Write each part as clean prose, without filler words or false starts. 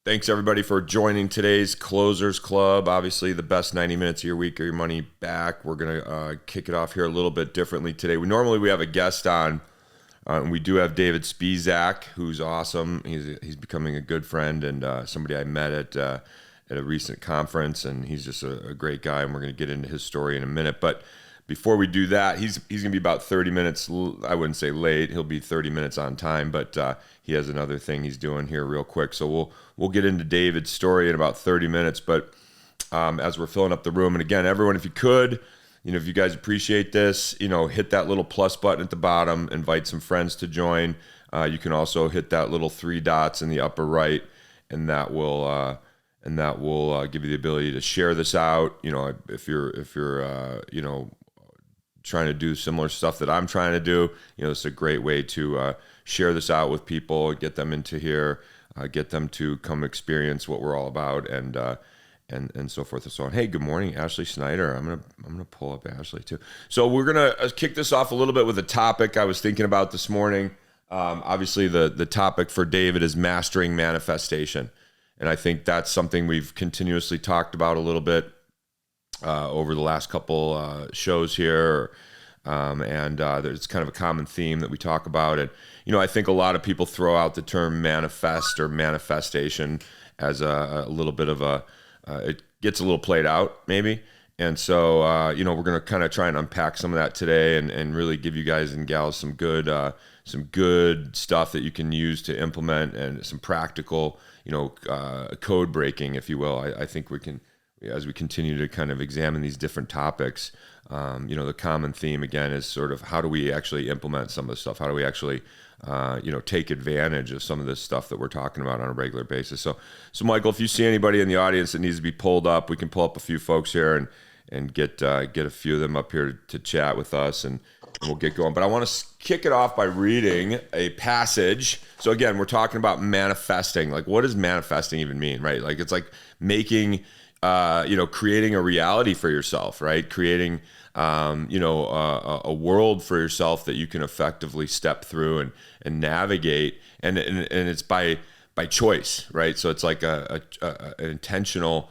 Thanks everybody for joining today's Closers Club. Obviously, the best 90 minutes of your week or your money back. We're gonna kick it off here a little bit differently today. We have a guest on, and we do have David Spisak, who's awesome. He's becoming a good friend and somebody I met at a recent conference, and he's just a great guy. And we're gonna get into his story in a minute, but before we do that, he's gonna be about 30 minutes. I wouldn't say late. He'll be 30 minutes on time, but he has another thing he's doing here real quick. So we'll get into David's story in about 30 minutes. But as we're filling up the room, and again, everyone, if you could, if you guys appreciate this, hit that little plus button at the bottom, invite some friends to join. You can also hit that little 3 dots in the upper right, and that will give you the ability to share this out. If you're trying to do similar stuff that I'm trying to do, this is a great way to share this out with people, get them into here, get them to come experience what we're all about, and so forth and so on. Hey, good morning, Ashley Snyder. I'm gonna pull up Ashley too. So we're gonna kick this off a little bit with a topic I was thinking about this morning. Obviously, the topic for David is mastering manifestation, and I think that's something we've continuously talked about a little bit over the last couple shows here, and there's kind of a common theme that we talk about. And I think a lot of people throw out the term manifest or manifestation as a little bit of it gets a little played out maybe. And so we're going to kind of try and unpack some of that today, and really give you guys and gals some good stuff that you can use to implement, and some practical code breaking, if you will. I think we can, as we continue to kind of examine these different topics, the common theme again is sort of how do we actually implement some of this stuff? How do we actually, take advantage of some of this stuff that we're talking about on a regular basis? So Michael, if you see anybody in the audience that needs to be pulled up, we can pull up a few folks here and get a few of them up here to chat with us, and we'll get going. But I want to kick it off by reading a passage. So again, we're talking about manifesting. Like, what does manifesting even mean, right? Like, it's like making, creating a reality for yourself, right? Creating, a world for yourself that you can effectively step through and navigate. And it's by choice, right? So it's like an intentional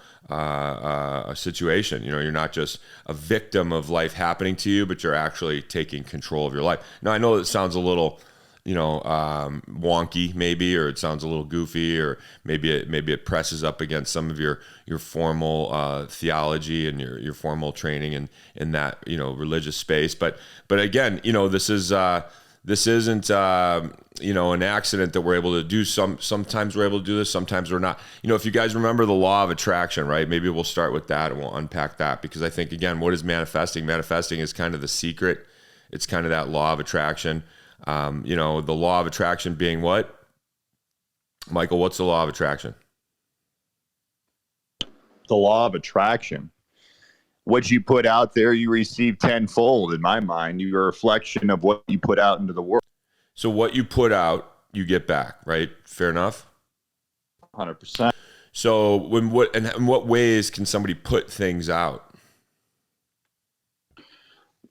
situation. You're not just a victim of life happening to you, but you're actually taking control of your life. Now, I know it sounds a little wonky maybe, or it sounds a little goofy, or maybe it presses up against some of your formal theology and your formal training in that religious space. But again, this isn't an accident that we're able to do. Sometimes we're able to do this, sometimes we're not. If you guys remember the law of attraction, right? Maybe we'll start with that and we'll unpack that, because I think, again, what is manifesting? Manifesting is kind of the secret. It's kind of that law of attraction. The law of attraction being what? Michael, what's the law of attraction? The law of attraction. What you put out there, you receive tenfold, in my mind. You're a reflection of what you put out into the world. So what you put out, you get back, right? Fair enough? 100%. So in what ways can somebody put things out?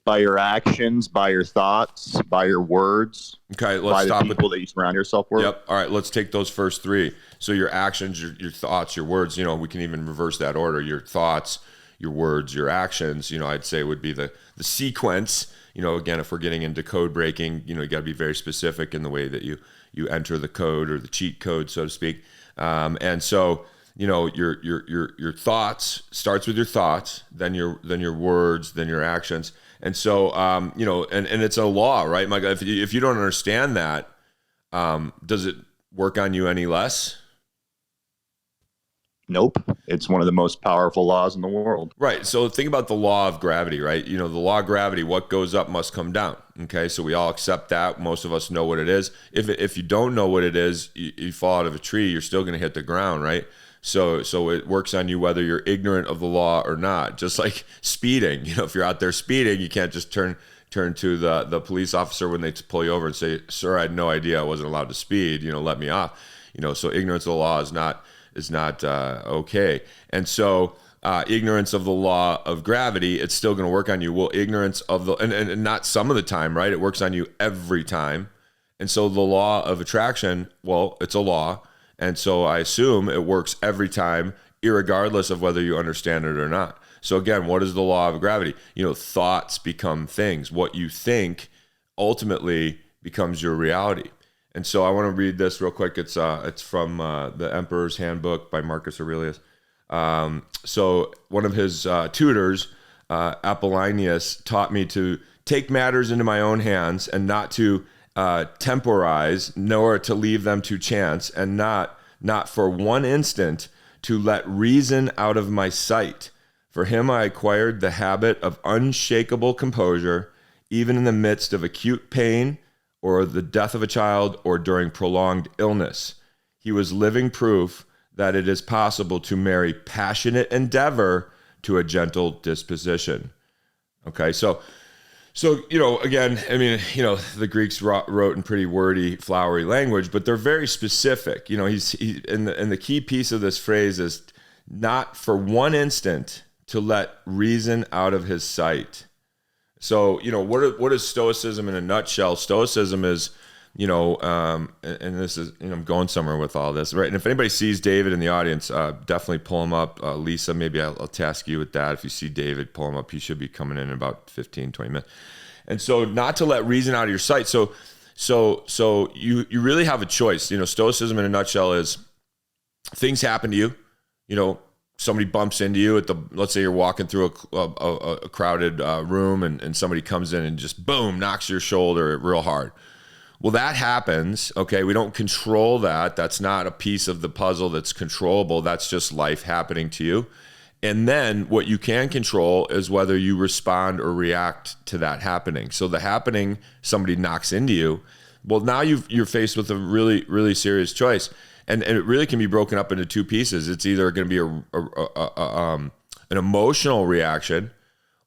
By your actions, by your thoughts, by your words. Okay, let's stop with people that you surround yourself with. Yep. All right, let's take those first 3. So your actions, your thoughts, your words. We can even reverse that order. Your thoughts, your words, your actions. I'd say would be the sequence. Again, if we're getting into code breaking, you got to be very specific in the way that you enter the code, or the cheat code, so to speak. And so your thoughts starts with your thoughts, then your words, then your actions. And so, and it's a law, right, Mike? If you don't understand that, does it work on you any less? Nope. It's one of the most powerful laws in the world. Right. So think about the law of gravity, right? The law of gravity, what goes up must come down. Okay. So we all accept that. Most of us know what it is. If you don't know what it is, you fall out of a tree, you're still going to hit the ground, right? So it works on you whether you're ignorant of the law or not. Just like speeding, if you're out there speeding, you can't just turn to the police officer when they pull you over and say, "Sir, I had no idea I wasn't allowed to speed. Let me off." So ignorance of the law is not okay. And so ignorance of the law of gravity, it's still going to work on you. Well, ignorance of and not some of the time, right? It works on you every time. And so the law of attraction, well, it's a law. And so I assume it works every time, irregardless of whether you understand it or not. So again, what is the law of gravity? Thoughts become things. What you think ultimately becomes your reality. And so I want to read this real quick. It's from the Emperor's Handbook by Marcus Aurelius. So one of his tutors, Apollonius, taught me to take matters into my own hands and not to temporize, nor to leave them to chance, and not for one instant to let reason out of my sight. For him I acquired the habit of unshakable composure, even in the midst of acute pain or the death of a child or during prolonged illness. He was living proof that it is possible to marry passionate endeavor to a gentle disposition. Okay, so again, I mean, the Greeks wrote in pretty wordy, flowery language, but they're very specific. And the key piece of this phrase is not for one instant to let reason out of his sight. So, what is Stoicism in a nutshell? Stoicism is, and this is, I'm going somewhere with all this, right? And if anybody sees David in the audience, definitely pull him up. Lisa, maybe I'll task you with that. If you see David, pull him up. He should be coming in about 15, 20 minutes. And so not to let reason out of your sight. So you really have a choice. Stoicism in a nutshell is things happen to you, somebody bumps into you let's say you're walking through a crowded room and somebody comes in and just boom, knocks your shoulder real hard. Well, that happens. Okay. We don't control that. That's not a piece of the puzzle that's controllable. That's just life happening to you. And then what you can control is whether you respond or react to that happening. So the happening, somebody knocks into you. Well, now you're faced with a really, really serious choice. And it really can be broken up into two pieces. It's either going to be an emotional reaction,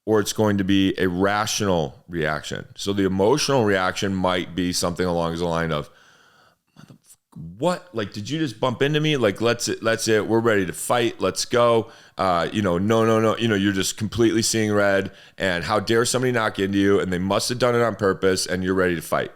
or it's going to be a rational reaction. So the emotional reaction might be something along the line of, what? Like, did you just bump into me? Like, let's it. We're ready to fight. Let's go. No. You're just completely seeing red. And how dare somebody knock into you? And they must have done it on purpose. And you're ready to fight.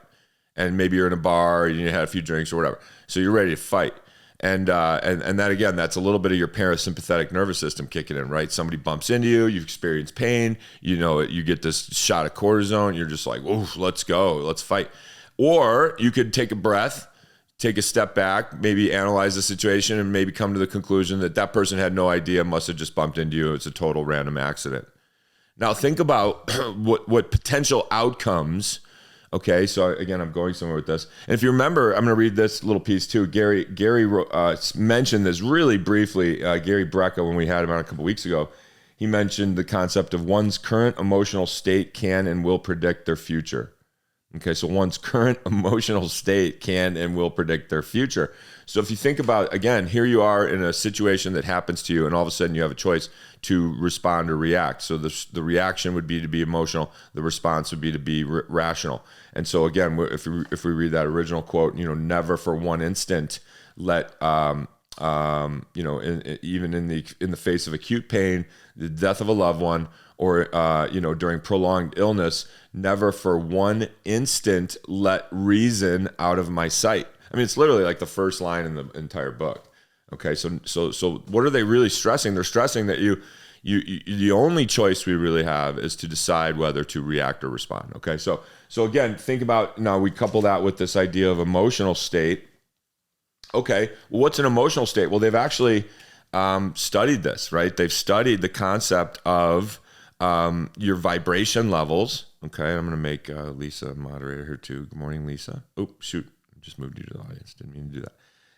And maybe you're in a bar and you had a few drinks or whatever. So you're ready to fight. And that, again, that's a little bit of your parasympathetic nervous system kicking in, right? Somebody bumps into you, you experience pain, you get this shot of cortisone, you're just like, oh, let's go, let's fight. Or you could take a breath, take a step back, maybe analyze the situation, and maybe come to the conclusion that person had no idea, must have just bumped into you. It's a total random accident. Now think about what potential outcomes. Okay, so again, I'm going somewhere with this. And if you remember, I'm going to read this little piece too. Gary mentioned this really briefly. Gary Brecka, when we had him on a couple weeks ago, he mentioned the concept of one's current emotional state can and will predict their future. Okay, so one's current emotional state can and will predict their future. So if you think about, again, here you are in a situation that happens to you, and all of a sudden you have a choice to respond or react. So the reaction would be to be emotional. The response would be to be rational. And so again, if we read that original quote, never for one instant let even in the face of acute pain, the death of a loved one, or during prolonged illness, never for one instant let reason out of my sight. I mean, it's literally like the first line in the entire book. Okay, so what are they really stressing? They're stressing that you the only choice we really have is to decide whether to react or respond. Okay, so again, think about, now we couple that with this idea of emotional state. Okay, well, what's an emotional state? Well, they've actually studied this, right? They've studied the concept of your vibration levels. Okay, I'm going to make Lisa a moderator here too. Good morning, Lisa. Oh, shoot. Just moved you to the audience. Didn't mean to do that.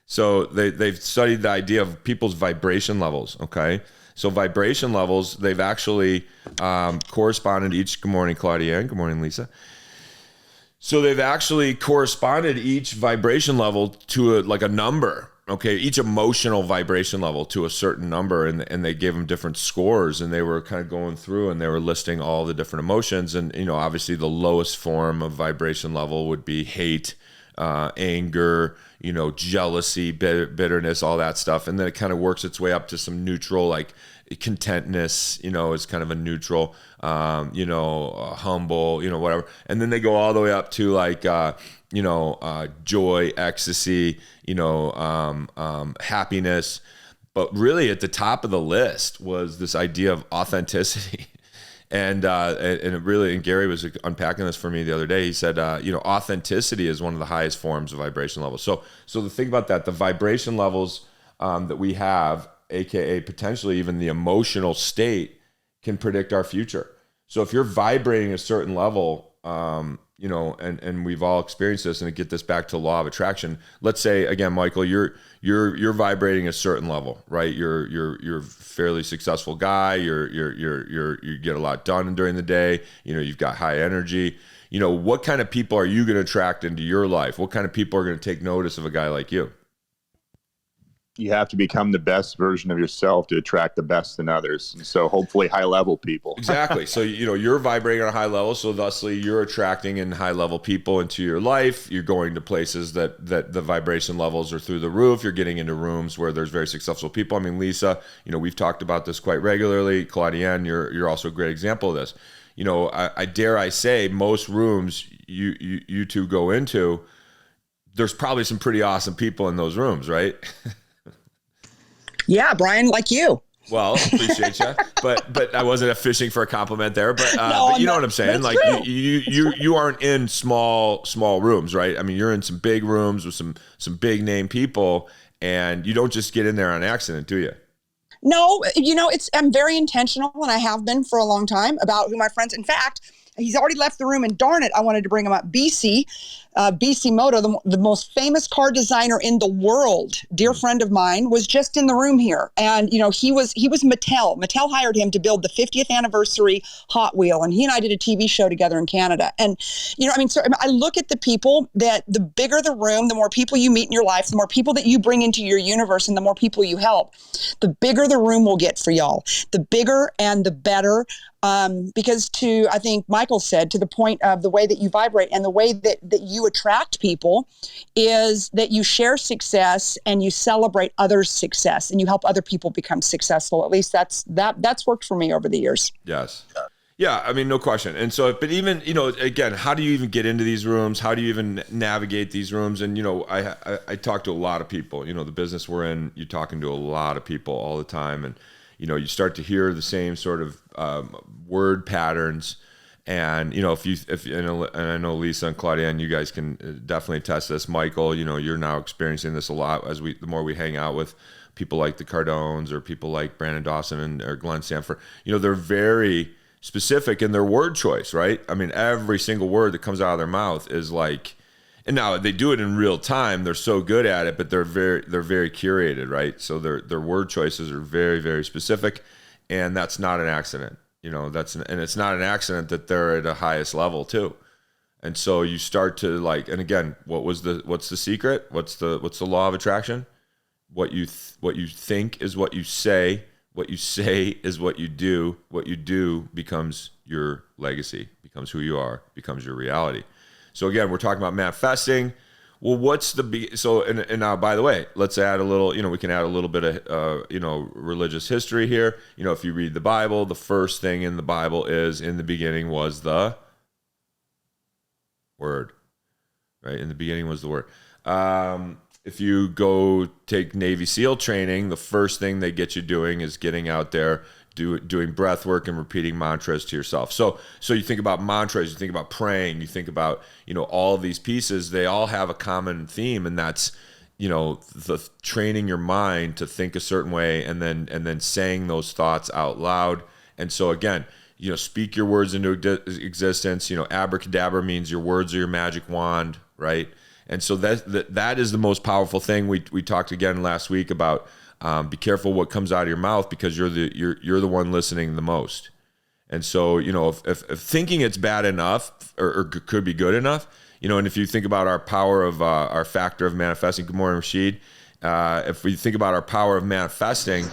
So they've studied the idea of people's vibration levels. Okay, so vibration levels, they've actually corresponded each. Good morning, Claudia, and good morning, Lisa. So they've actually corresponded each vibration level to a number. Okay, each emotional vibration level to a certain number, and they gave them different scores, and they were kind of going through and they were listing all the different emotions. And obviously the lowest form of vibration level would be hate, anger, jealousy, bitterness, all that stuff. And then it kind of works its way up to some neutral, like contentness, is kind of a neutral, humble, whatever. And then they go all the way up to like, joy, ecstasy, happiness. But really at the top of the list was this idea of authenticity. And Gary was unpacking this for me the other day. He said, authenticity is one of the highest forms of vibration levels. So the thing about that, the vibration levels that we have, AKA potentially even the emotional state, can predict our future. So if you're vibrating a certain level, and we've all experienced this, and to get this back to law of attraction, let's say again, Michael, you're vibrating a certain level, right? You're a fairly successful guy. You get a lot done during the day. You've got high energy. What kind of people are you going to attract into your life? What kind of people are going to take notice of a guy like you? You have to become the best version of yourself to attract the best in others. And so hopefully high level people. Exactly. So, you're vibrating on a high level. So thusly you're attracting in high level people into your life. You're going to places that the vibration levels are through the roof. You're getting into rooms where there's very successful people. I mean, Lisa, we've talked about this quite regularly. Claudienne, you're also a great example of this. I dare say most rooms you two go into, there's probably some pretty awesome people in those rooms, right? Yeah, Brian, like you. Well, appreciate you, but I wasn't fishing for a compliment there. But No, but you know what I'm saying? Like true. you aren't in small rooms, right? I mean, you're in some big rooms with some big name people, and you don't just get in there on accident, do you? No, I'm very intentional, and I have been for a long time, about who my friends. In fact, he's already left the room, and darn it, I wanted to bring him up. BC Moto, the most famous car designer in the world, dear friend of mine, was just in the room here. And, he was Mattel. Mattel hired him to build the 50th anniversary Hot Wheel. And he and I did a TV show together in Canada. And, so I look at the people that the bigger the room, the more people you meet in your life, the more people that you bring into your universe, and the more people you help, the bigger the room will get for y'all. The bigger and the better. Because I think Michael said, to the point of the way that you vibrate and the way that you attract people, is that you share success and you celebrate others' success and you help other people become successful. At least that's worked for me over the years. Yes. Yeah, I mean, no question. And so, but even, again, how do you even get into these rooms? How do you even navigate these rooms? And, I talk to a lot of people, the business we're in, you're talking to a lot of people all the time. And, you start to hear the same sort of word patterns. And, and I know Lisa and Claudia, and you guys can definitely attest this. Michael, you're now experiencing this a lot the more we hang out with people like the Cardones or people like Brandon Dawson or Glenn Sanford. They're very specific in their word choice, right? I mean, every single word that comes out of their mouth is like, and now they do it in real time. They're so good at it, but they're very curated, right? So their word choices are very, very specific, and that's not an accident. And it's not an accident that they're at a highest level too. And so you start to and again, what's the secret? What's the law of attraction? What you think is what you say. What you say is what you do. What you do becomes your legacy, becomes who you are, becomes your reality. So again, we're talking about manifesting. Well, what's and now, by the way, let's add a little, we can add a little bit of, religious history here. If you read the Bible, the first thing in the Bible is, in the beginning was the Word, right? In the beginning was the Word. If you go take Navy SEAL training, the first thing they get you doing is getting out there, doing breath work and repeating mantras to yourself. So you think about mantras, you think about praying, you think about, all of these pieces, they all have a common theme, and that's, the training your mind to think a certain way and then saying those thoughts out loud. And so again, speak your words into existence. Abracadabra means your words are your magic wand, right? And so that is the most powerful thing. We talked again last week about be careful what comes out of your mouth, because you're the one listening the most. And so, if thinking it's bad enough or could be good enough, and if you think about our power of our factor of manifesting, good morning, Rashid. If we think about our power of manifesting,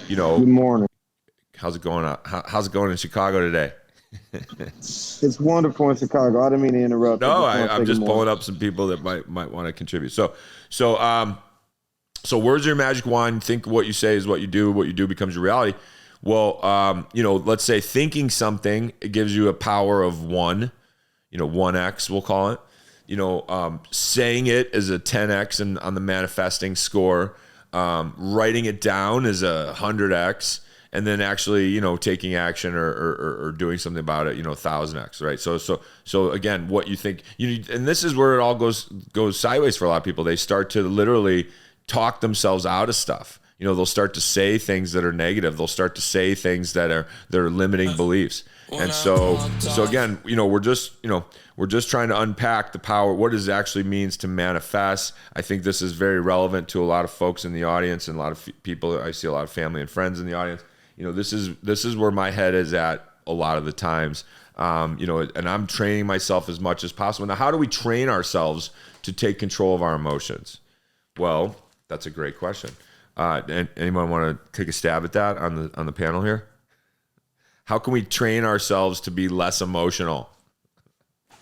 Good morning. how's it going? How's it going in Chicago today? It's wonderful in Chicago. I didn't mean to interrupt. No, I'm just pulling up some people that might want to contribute. So words are your magic wand. Think what you say is what you do. What you do becomes your reality. Well, let's say thinking something, it gives you a power of 1, 1x, we'll call it. Saying it is a 10x on the manifesting score. Writing it down is a 100x. And then actually, taking action or doing something about it, 1,000x, right? So again, what you think you need, and this is where it all goes sideways for a lot of people. They start to literally talk themselves out of stuff. They'll start to say things that are negative. They'll start to say things that are limiting beliefs. And so again, we're just trying to unpack the power, what it actually means to manifest. I think this is very relevant to a lot of folks in the audience and a lot of people. I see a lot of family and friends in the audience. This is where my head is at a lot of the times. And I'm training myself as much as possible. Now, how do we train ourselves to take control of our emotions? Well, that's a great question. And anyone want to take a stab at that on the panel here? How can we train ourselves to be less emotional?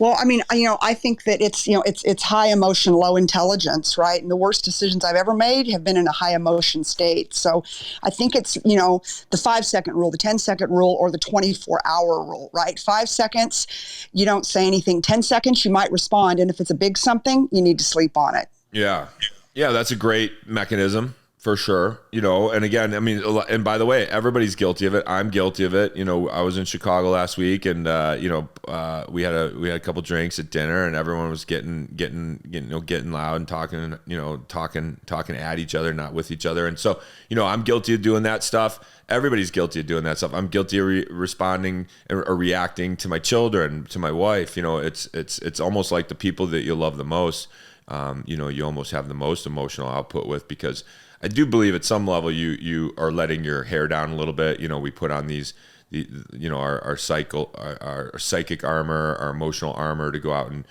Well, I mean, I think that it's high emotion, low intelligence, right? And the worst decisions I've ever made have been in a high emotion state. So I think it's, the 5-second rule, the 10-second rule, or the 24-hour rule, right? 5 seconds, you don't say anything. 10 seconds, you might respond. And if it's a big something, you need to sleep on it. Yeah. Yeah, that's a great mechanism. For sure. And again, I mean, and by the way, everybody's guilty of it. I'm guilty of it. I was in Chicago last week and, we had a couple drinks at dinner and everyone was getting loud and talking at each other, not with each other. And so, I'm guilty of doing that stuff. Everybody's guilty of doing that stuff. I'm guilty of responding or reacting to my children, to my wife. It's almost like the people that you love the most, you almost have the most emotional output with, because I do believe at some level you are letting your hair down a little bit. We put on our psychic armor, our emotional armor to go out and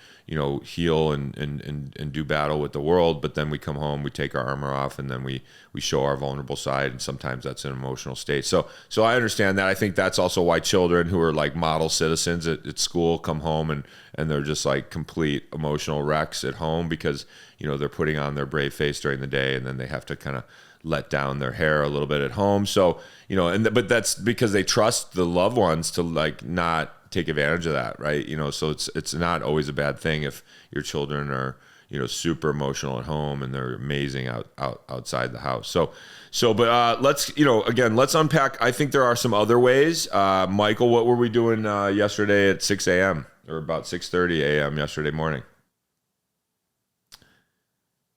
heal and do battle with the world. But then we come home, we take our armor off, and then we show our vulnerable side, and sometimes that's an emotional state. So I understand that. I think that's also why children who are like model citizens at school come home and they're just like complete emotional wrecks at home, because they're putting on their brave face during the day, and then they have to kind of let down their hair a little bit at home. So but that's because they trust the loved ones to like not take advantage of that, right? So it's not always a bad thing if your children are super emotional at home and they're amazing outside the house. But let's let's unpack. I think there are some other ways. Michael, what were we doing yesterday at 6 a.m. or about 6:30 a.m. yesterday morning?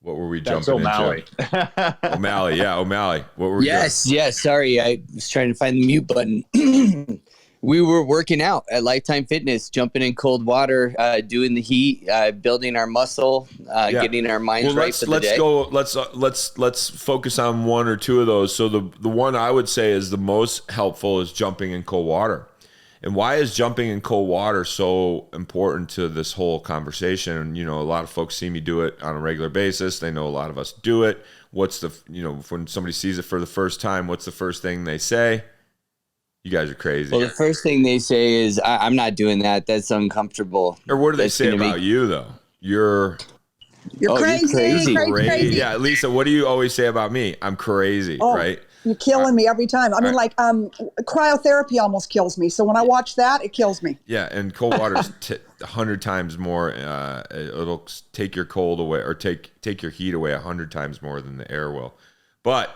What were we jumping O'Malley. into? O'Malley, yeah, O'Malley. What were we doing? Yes. Sorry, I was trying to find the mute button. We were working out at Lifetime Fitness, jumping in cold water, doing the heat, building our muscle, getting our minds right for the day. Let's focus on one or two of those. So the one I would say is the most helpful is jumping in cold water. And why is jumping in cold water so important to this whole conversation? A lot of folks see me do it on a regular basis. They know a lot of us do it. What's when somebody sees it for the first time, what's the first thing they say? You guys are crazy. Well, the first thing they say is, I'm not doing that. That's uncomfortable. Or what do they say about you, though? You're crazy. Crazy. Yeah, Lisa, what do you always say about me? I'm crazy, right? You're killing me every time. I mean, cryotherapy almost kills me. So when I watch that, it kills me. Yeah, and cold water's 100 times more. It'll take your cold away, or take your heat away 100 times more than the air will. But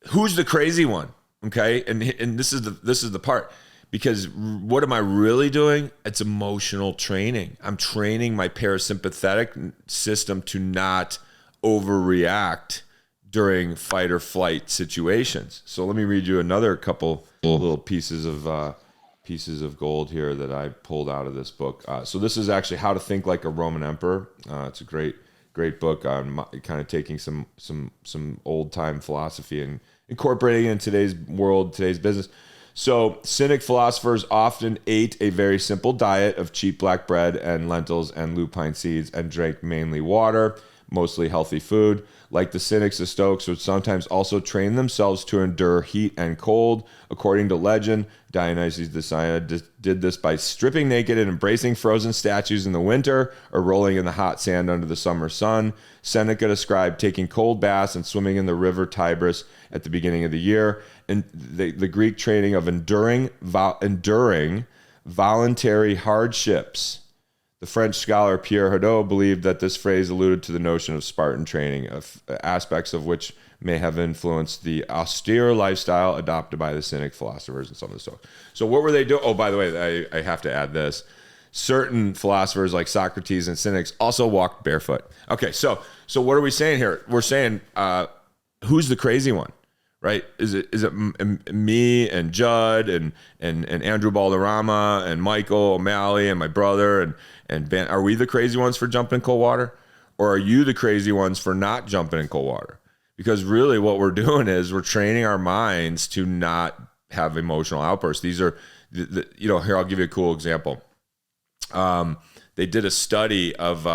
who's the crazy one? Okay, and this is the part, because what am I really doing? It's emotional training. I'm training my parasympathetic system to not overreact during fight or flight situations. So let me read you another couple little pieces of gold here that I pulled out of this book. So this is actually How to Think Like a Roman Emperor. It's a great book on kind of taking some old time philosophy and incorporating it in today's world, today's business. So Cynic philosophers often ate a very simple diet of cheap black bread and lentils and lupine seeds and drank mainly water. mostly healthy food. Like the Cynics, the Stoics would sometimes also train themselves to endure heat and cold. According to legend, Dionysius the Cynic did this by stripping naked and embracing frozen statues in the winter or rolling in the hot sand under the summer sun. Seneca described taking cold baths and swimming in the river Tiber at the beginning of the year. And the Greek training of enduring voluntary hardships. The French scholar Pierre Hadot believed that this phrase alluded to the notion of Spartan training, of aspects of which may have influenced the austere lifestyle adopted by the Cynic philosophers and some of the stuff. So what were they doing? Oh, by the way, I have to add this. Certain philosophers like Socrates and Cynics also walked barefoot. Okay, so what are we saying here? We're saying who's the crazy one? Right? Is it me and Judd and Andrew Balderrama and Michael O'Malley and my brother and Ben? Are we the crazy ones for jumping in cold water, or are you the crazy ones for not jumping in cold water? Because really, what we're doing is we're training our minds to not have emotional outbursts. These are, here I'll give you a cool example. They did a study of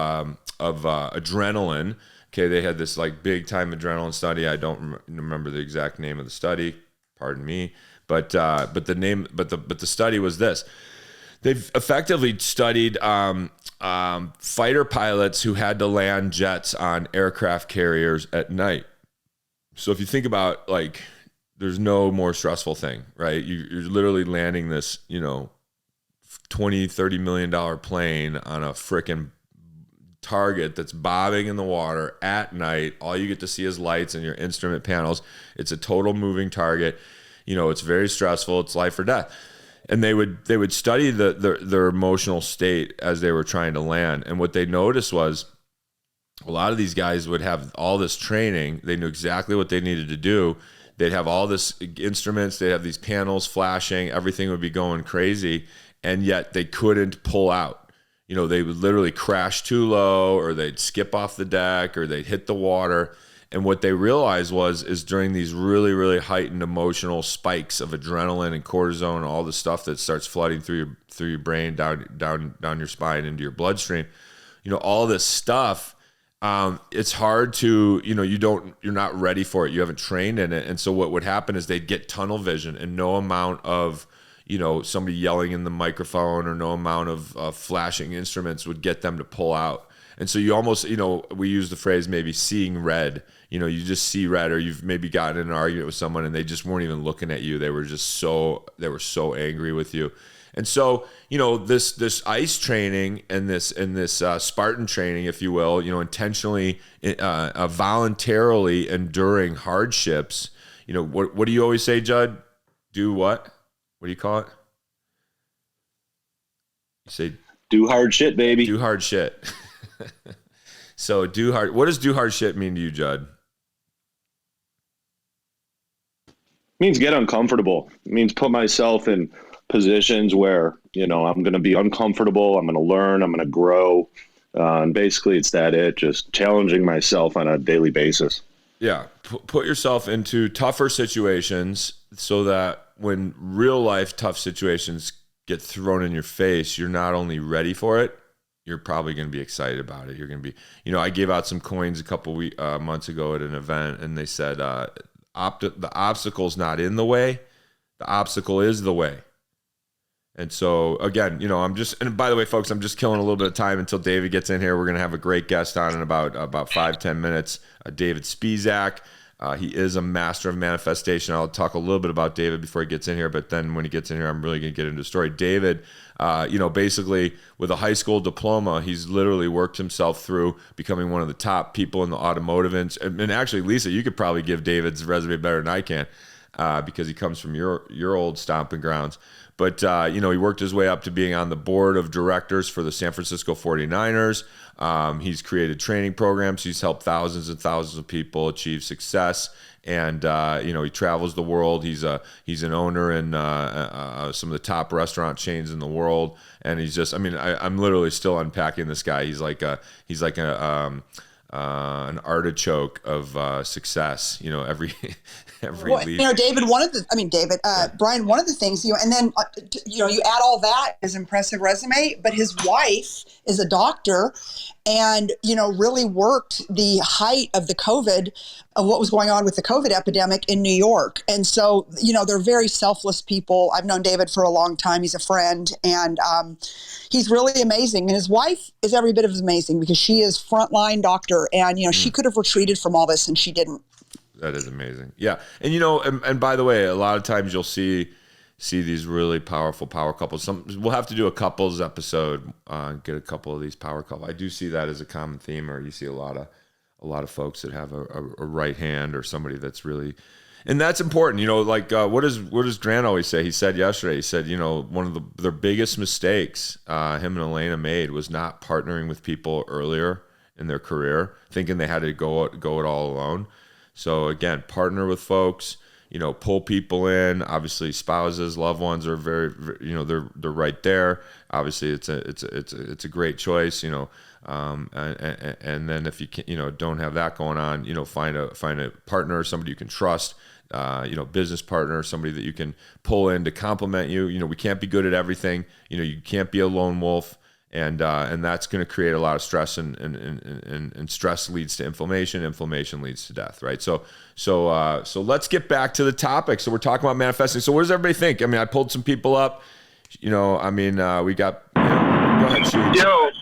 adrenaline. Okay, they had this like big time adrenaline study. I don't remember the exact name of the study. Pardon me, but the study was this. They've effectively studied fighter pilots who had to land jets on aircraft carriers at night. So if you think about, like, there's no more stressful thing, right? You're literally landing this, $20-30 million plane on a frickin' target that's bobbing in the water at night. All you get to see is lights and your instrument panels. It's a total moving target. It's very stressful. It's life or death. And they would study their emotional state as they were trying to land. And what they noticed was a lot of these guys would have all this training. They knew exactly what they needed to do. They'd have all this instruments. They'd have these panels flashing. Everything would be going crazy. And yet they couldn't pull out. They would literally crash too low, or they'd skip off the deck, or they'd hit the water. And what they realized is during these really, really heightened emotional spikes of adrenaline and cortisone and all the stuff that starts flooding through your brain, down your spine into your bloodstream, all this stuff, it's hard to, you're not ready for it. You haven't trained in it. And so what would happen is they'd get tunnel vision, and no amount of somebody yelling in the microphone or no amount of flashing instruments would get them to pull out. And so you almost, we use the phrase maybe seeing red. You just see red, or you've maybe gotten in an argument with someone and they just weren't even looking at you. They were so angry with you. And so, this ice training and this Spartan training, if you will, intentionally, voluntarily enduring hardships. What do you always say, Judd? Do what? What do you call it? You say, do hard shit, baby. Do hard shit. So what does do hard shit mean to you, Judd? It means get uncomfortable. It means put myself in positions where, I'm going to be uncomfortable. I'm going to learn. I'm going to grow. And basically just challenging myself on a daily basis. Yeah. Put yourself into tougher situations so that when real life tough situations get thrown in your face, you're not only ready for it, you're probably going to be excited about it. You're going to be, I gave out some coins a couple months ago at an event, and they said, the obstacle's not in the way, the obstacle is the way. And so again, and by the way, folks, I'm just killing a little bit of time until David gets in here. We're going to have a great guest on in about 5-10 minutes, David Spisak. He is a master of manifestation. I'll talk a little bit about David before he gets in here, but then when he gets in here, I'm really going to get into the story. David, basically with a high school diploma, he's literally worked himself through becoming one of the top people in the automotive. And actually, Lisa, you could probably give David's resume better than I can because he comes from your old stomping grounds. But, he worked his way up to being on the board of directors for the San Francisco 49ers. He's created training programs. He's helped thousands and thousands of people achieve success. And, he travels the world. He's an owner in some of the top restaurant chains in the world. And he's just, I'm literally still unpacking this guy. He's like an artichoke of success, every lead. David, Brian, one of the things, and then, you add all that, his impressive resume, but his wife is a doctor, and, really worked the height of the COVID, of what was going on with the COVID epidemic in New York. And so, they're very selfless people. I've known David for a long time. He's a friend, and he's really amazing. And his wife is every bit as amazing, because she is frontline doctor, and, she could have retreated from all this, and she didn't. That is amazing. Yeah. And, and by the way, a lot of times you'll see these really powerful power couples. We'll have to do a couples episode, get a couple of these power couples. I do see that as a common theme, or you see a lot of folks that have a right hand, or somebody that's really, and that's important. What does Grant always say? He said yesterday, one of their biggest mistakes him and Elena made was not partnering with people earlier in their career, thinking they had to go it all alone. So again, partner with folks, pull people in. Obviously, spouses, loved ones are very, they're right there. Obviously, it's a great choice, and then if you can, don't have that going on, find a partner, somebody you can trust, business partner, somebody that you can pull in to complement you. We can't be good at everything. You can't be a lone wolf. And that's going to create a lot of stress, and stress leads to inflammation. Inflammation leads to death, right? So let's get back to the topic. So we're talking about manifesting. So what does everybody think? I mean, I pulled some people up. We got. Go ahead, Sheed.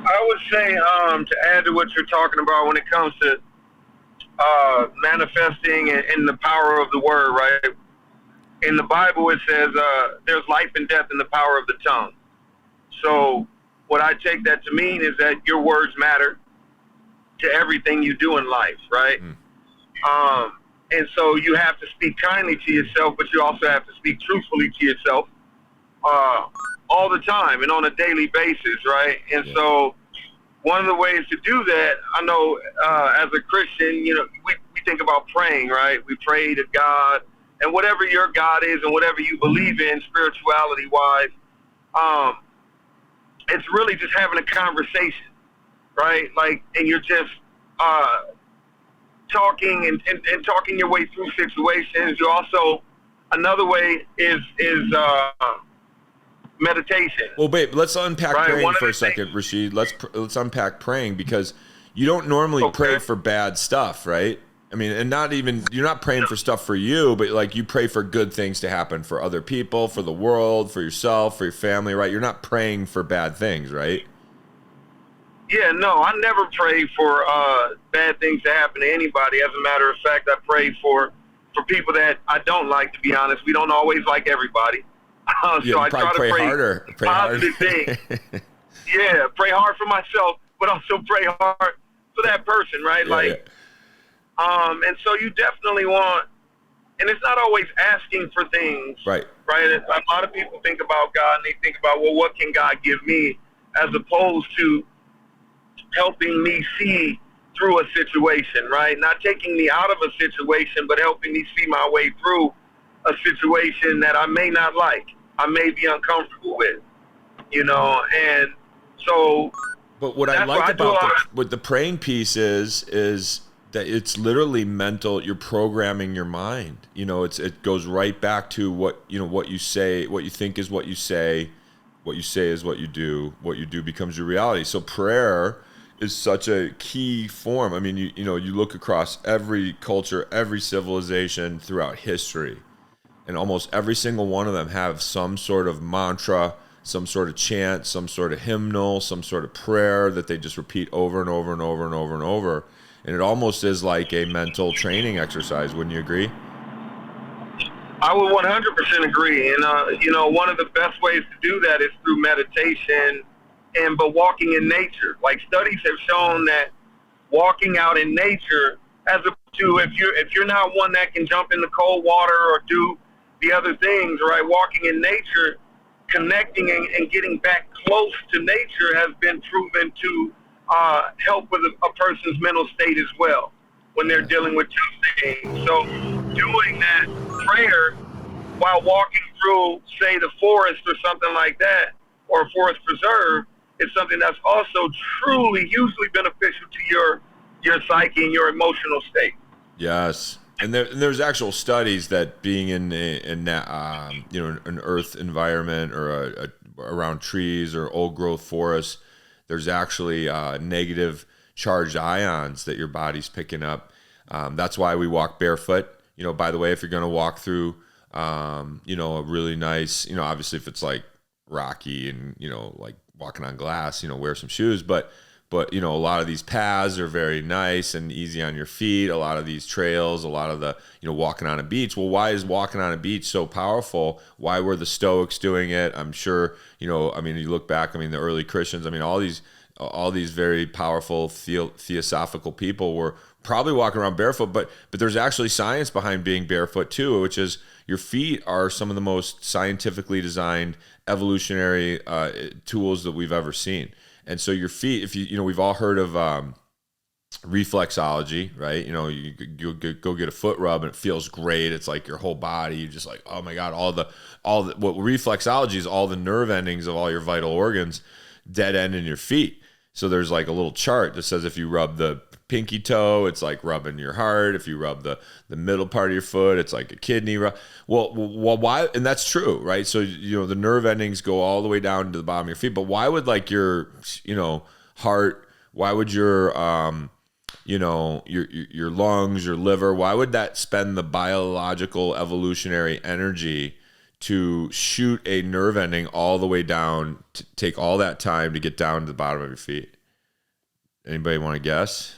I would say to add to what you're talking about when it comes to manifesting and the power of the word, right? In the Bible, it says there's life and death in the power of the tongue. So what I take that to mean is that your words matter to everything you do in life, right? And so you have to speak kindly to yourself, but you also have to speak truthfully to yourself all the time and on a daily basis, right? And so one of the ways to do that, I know as a Christian, we think about praying, right? We pray to God, and whatever your God is and whatever you believe in spirituality-wise, it's really just having a conversation, right? And you're just talking and talking your way through situations. You also, another way is meditation. Well, babe, let's unpack praying for a second, Rashid. Let's unpack praying, because you don't normally pray for bad stuff, right? I mean, and you're not praying for stuff for you, but you pray for good things to happen for other people, for the world, for yourself, for your family, right? You're not praying for bad things, right? Yeah, no, I never pray for bad things to happen to anybody. As a matter of fact, I pray for people that I don't like, to be honest. We don't always like everybody. So I try to pray harder. Positive things. Yeah, pray hard for myself, but also pray hard for that person, right? And so you definitely want, and it's not always asking for things, right? A lot of people think about God, and they think about, well, what can God give me, as opposed to helping me see through a situation, right? Not taking me out of a situation, but helping me see my way through a situation that I may not like, I may be uncomfortable with, and so. But what I like about what the praying piece is that it's literally mental. You're programming your mind. It goes right back to what you say, what you think is what you say is what you do. What you do becomes your reality. So prayer is such a key form. I mean, you look across every culture, every civilization throughout history, and almost every single one of them have some sort of mantra, some sort of chant, some sort of hymnal, some sort of prayer that they just repeat over and over and over and over and over. And it almost is like a mental training exercise. Wouldn't you agree? I would 100% agree. And, one of the best ways to do that is through meditation but walking in nature. Studies have shown that walking out in nature, as opposed to if you're not one that can jump in the cold water or do the other things, right? Walking in nature, connecting and getting back close to nature has been proven to help with a person's mental state as well when they're dealing with tough things. So doing that prayer while walking through, say, the forest or something like that, or a forest preserve, is something that's also truly, hugely beneficial to your psyche and your emotional state. Yes. And there's actual studies that being in an earth environment or around trees or old growth forests, there's actually negative charged ions that your body's picking up. That's why we walk barefoot. By the way, if you're going to walk through, a really nice, obviously if it's like rocky and, like walking on glass, wear some shoes, but a lot of these paths are very nice and easy on your feet. A lot of these trails, a lot of the, walking on a beach. Well, why is walking on a beach so powerful? Why were the Stoics doing it? I'm sure, you look back, the early Christians, all these very powerful theosophical people were probably walking around barefoot, but there's actually science behind being barefoot too, which is your feet are some of the most scientifically designed evolutionary tools that we've ever seen. And so your feet, if we've all heard of reflexology, right? You go get a foot rub and it feels great. It's like your whole body, you're just like, oh my God, what reflexology is, all the nerve endings of all your vital organs dead end in your feet. So there's like a little chart that says if you rub the pinky toe, it's like rubbing your heart. If you rub the middle part of your foot, it's like a kidney rub. Well, why? And that's true, right? So, the nerve endings go all the way down to the bottom of your feet. But why would like your, heart, why would your, your lungs, your liver, why would that spend the biological evolutionary energy to shoot a nerve ending all the way down, to take all that time to get down to the bottom of your feet? Anybody want to guess?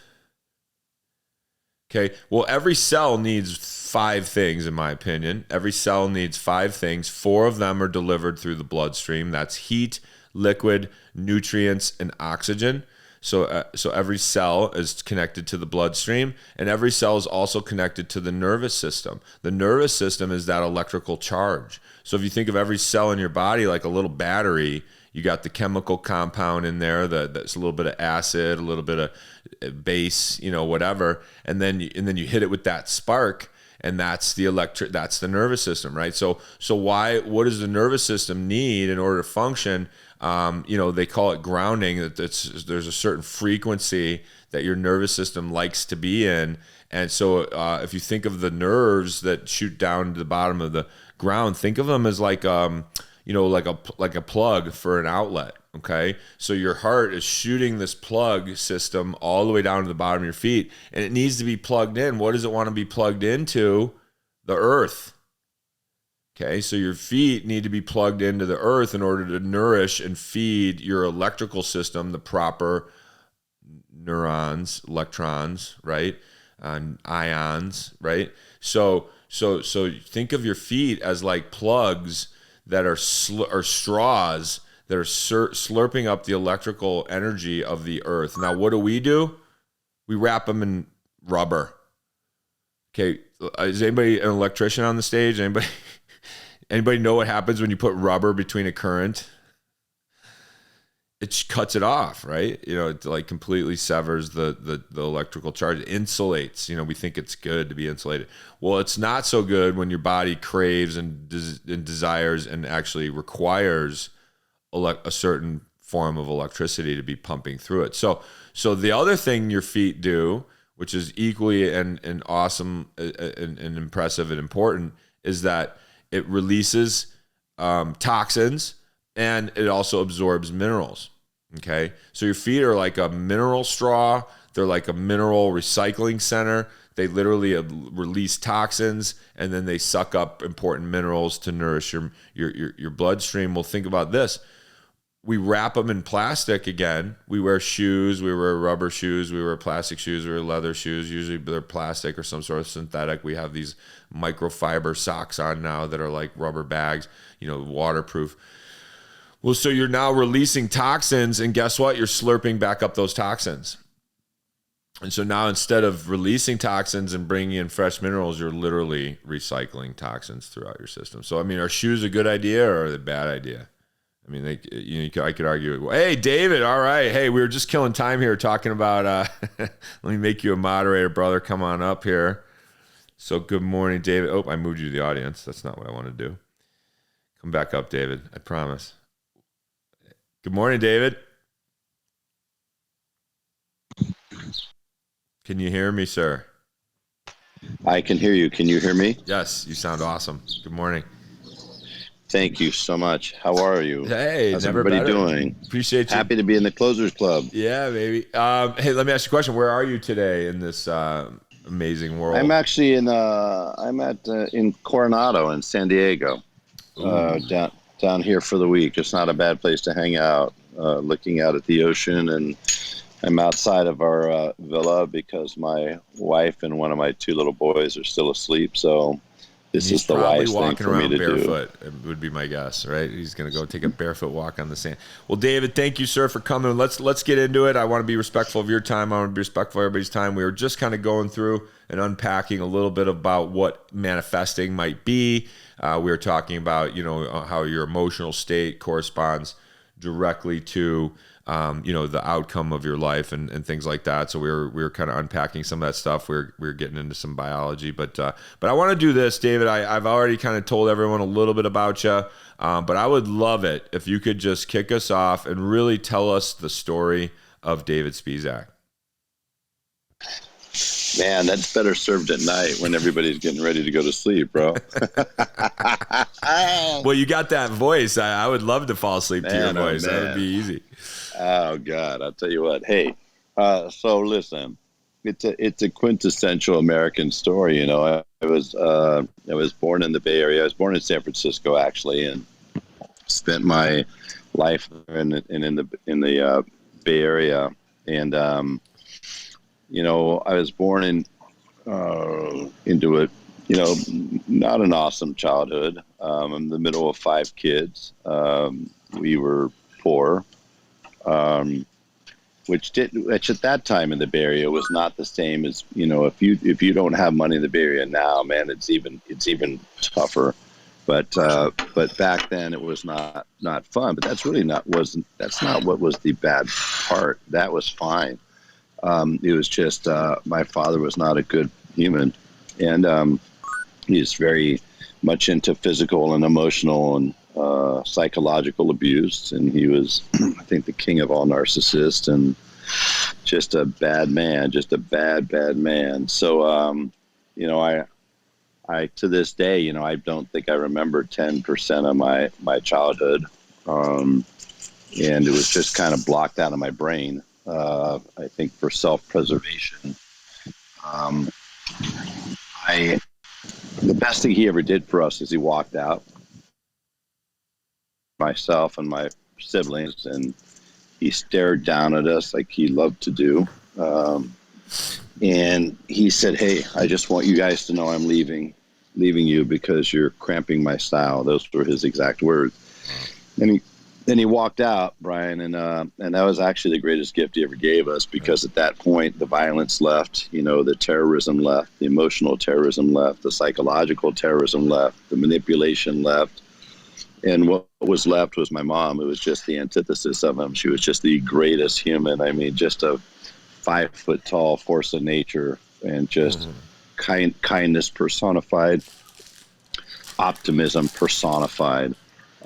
Okay, well, every cell needs 5 things, in my opinion. Every cell needs 5 things. 4 of them are delivered through the bloodstream. That's heat, liquid, nutrients, and oxygen. So every cell is connected to the bloodstream, and every cell is also connected to the nervous system. The nervous system is that electrical charge. So if you think of every cell in your body like a little battery, you got the chemical compound in there that's a little bit of acid, a little bit of base, whatever, and then you hit it with that spark, and that's the nervous system, right? So what does the nervous system need in order to function? They call it grounding. There's a certain frequency that your nervous system likes to be in, and so if you think of the nerves that shoot down to the bottom of the ground, think of them as like like a plug for an outlet. Okay, so your heart is shooting this plug system all the way down to the bottom of your feet, and it needs to be plugged in. What does it want to be plugged into? The earth. Okay, so your feet need to be plugged into the earth in order to nourish and feed your electrical system the proper neurons, electrons, right? Ions, right? So think of your feet as like plugs that are or straws that are slurping up the electrical energy of the earth. Now, what do? We wrap them in rubber. Okay, is anybody an electrician on the stage? Anybody know what happens when you put rubber between a current? It cuts it off, right? It like completely severs the electrical charge. It insulates. We think it's good to be insulated. Well, it's not so good when your body craves and desires and actually requires a certain form of electricity to be pumping through it. So the other thing your feet do, which is equally and awesome and impressive and important, is that it releases toxins, and it also absorbs minerals. Okay, so your feet are like a mineral straw. They're like a mineral recycling center. They literally release toxins, and then they suck up important minerals to nourish your bloodstream. Well, think about this. We wrap them in plastic again. We wear shoes. We wear rubber shoes. We wear plastic shoes. We wear leather shoes. Usually they're plastic or some sort of synthetic. We have these microfiber socks on now that are like rubber bags, waterproof. Well, so you're now releasing toxins, and guess what? You're slurping back up those toxins. And so now instead of releasing toxins and bringing in fresh minerals, you're literally recycling toxins throughout your system. So, are shoes a good idea or a bad idea? I could argue. Hey, David. All right. Hey, we were just killing time here talking about. Let me make you a moderator, brother. Come on up here. So, good morning, David. Oh, I moved you to the audience. That's not what I want to do. Come back up, David. I promise. Good morning, David. Can you hear me, sir? I can hear you. Can you hear me? Yes, you sound awesome. Good morning. Thank you so much. How are you? Hey, how's never everybody better. doing? Appreciate you. Happy to be in the Closers Club. Yeah, baby. Hey, let me ask you a question. Where are you today in this amazing world? I'm actually in Coronado in San Diego, down here for the week. It's not a bad place to hang out, looking out at the ocean, and I'm outside of our villa because my wife and one of my 2 little boys are still asleep. So this is the wise thing for me to barefoot, do. It would be my guess, right? He's going to go take a barefoot walk on the sand. Well, David, thank you, sir, for coming. Let's get into it. I want to be respectful of your time. I want to be respectful of everybody's time. We were just kind of going through and unpacking a little bit about what manifesting might be. We were talking about, how your emotional state corresponds directly to the outcome of your life and things like that. So we were kind of unpacking some of that stuff. We were getting into some biology, but I want to do this, David. I've already kind of told everyone a little bit about you, but I would love it if you could just kick us off and really tell us the story of David Spisak. Man, that's better served at night when everybody's getting ready to go to sleep, bro. Well, you got that voice. I would love to fall asleep to your voice. That would be easy. Oh God, I'll tell you what. Hey, so listen, it's a quintessential American story. I was born in the Bay Area. I was born in San Francisco, actually, and spent my life in the Bay Area. And I was born into a not an awesome childhood. I'm in the middle of 5 kids. We were poor. Which at that time in the Bay Area was not the same as if you don't have money in the Bay Area now, man, it's even tougher. But back then it was not fun. But that's not what was the bad part. That was fine. It was just my father was not a good human, and he's very much into physical and emotional and psychological abuse, and he was, I think, the king of all narcissists, and just a bad man, just a bad man. So, I to this day, I don't think I remember 10% of my childhood, and it was just kind of blocked out of my brain. I think for self-preservation. The best thing he ever did for us is he walked out. Myself and my siblings, and he stared down at us like he loved to do, and he said, "Hey, I just want you guys to know I'm leaving you because you're cramping my style." Those were his exact words. And he walked out, Brian, and that was actually the greatest gift he ever gave us, because at that point the violence left, the terrorism left, the emotional terrorism left, the psychological terrorism left, the manipulation left. And what was left was my mom. It was just the antithesis of him. She was just the greatest human. I mean, just a 5-foot-tall force of nature, and just kindness personified, optimism personified.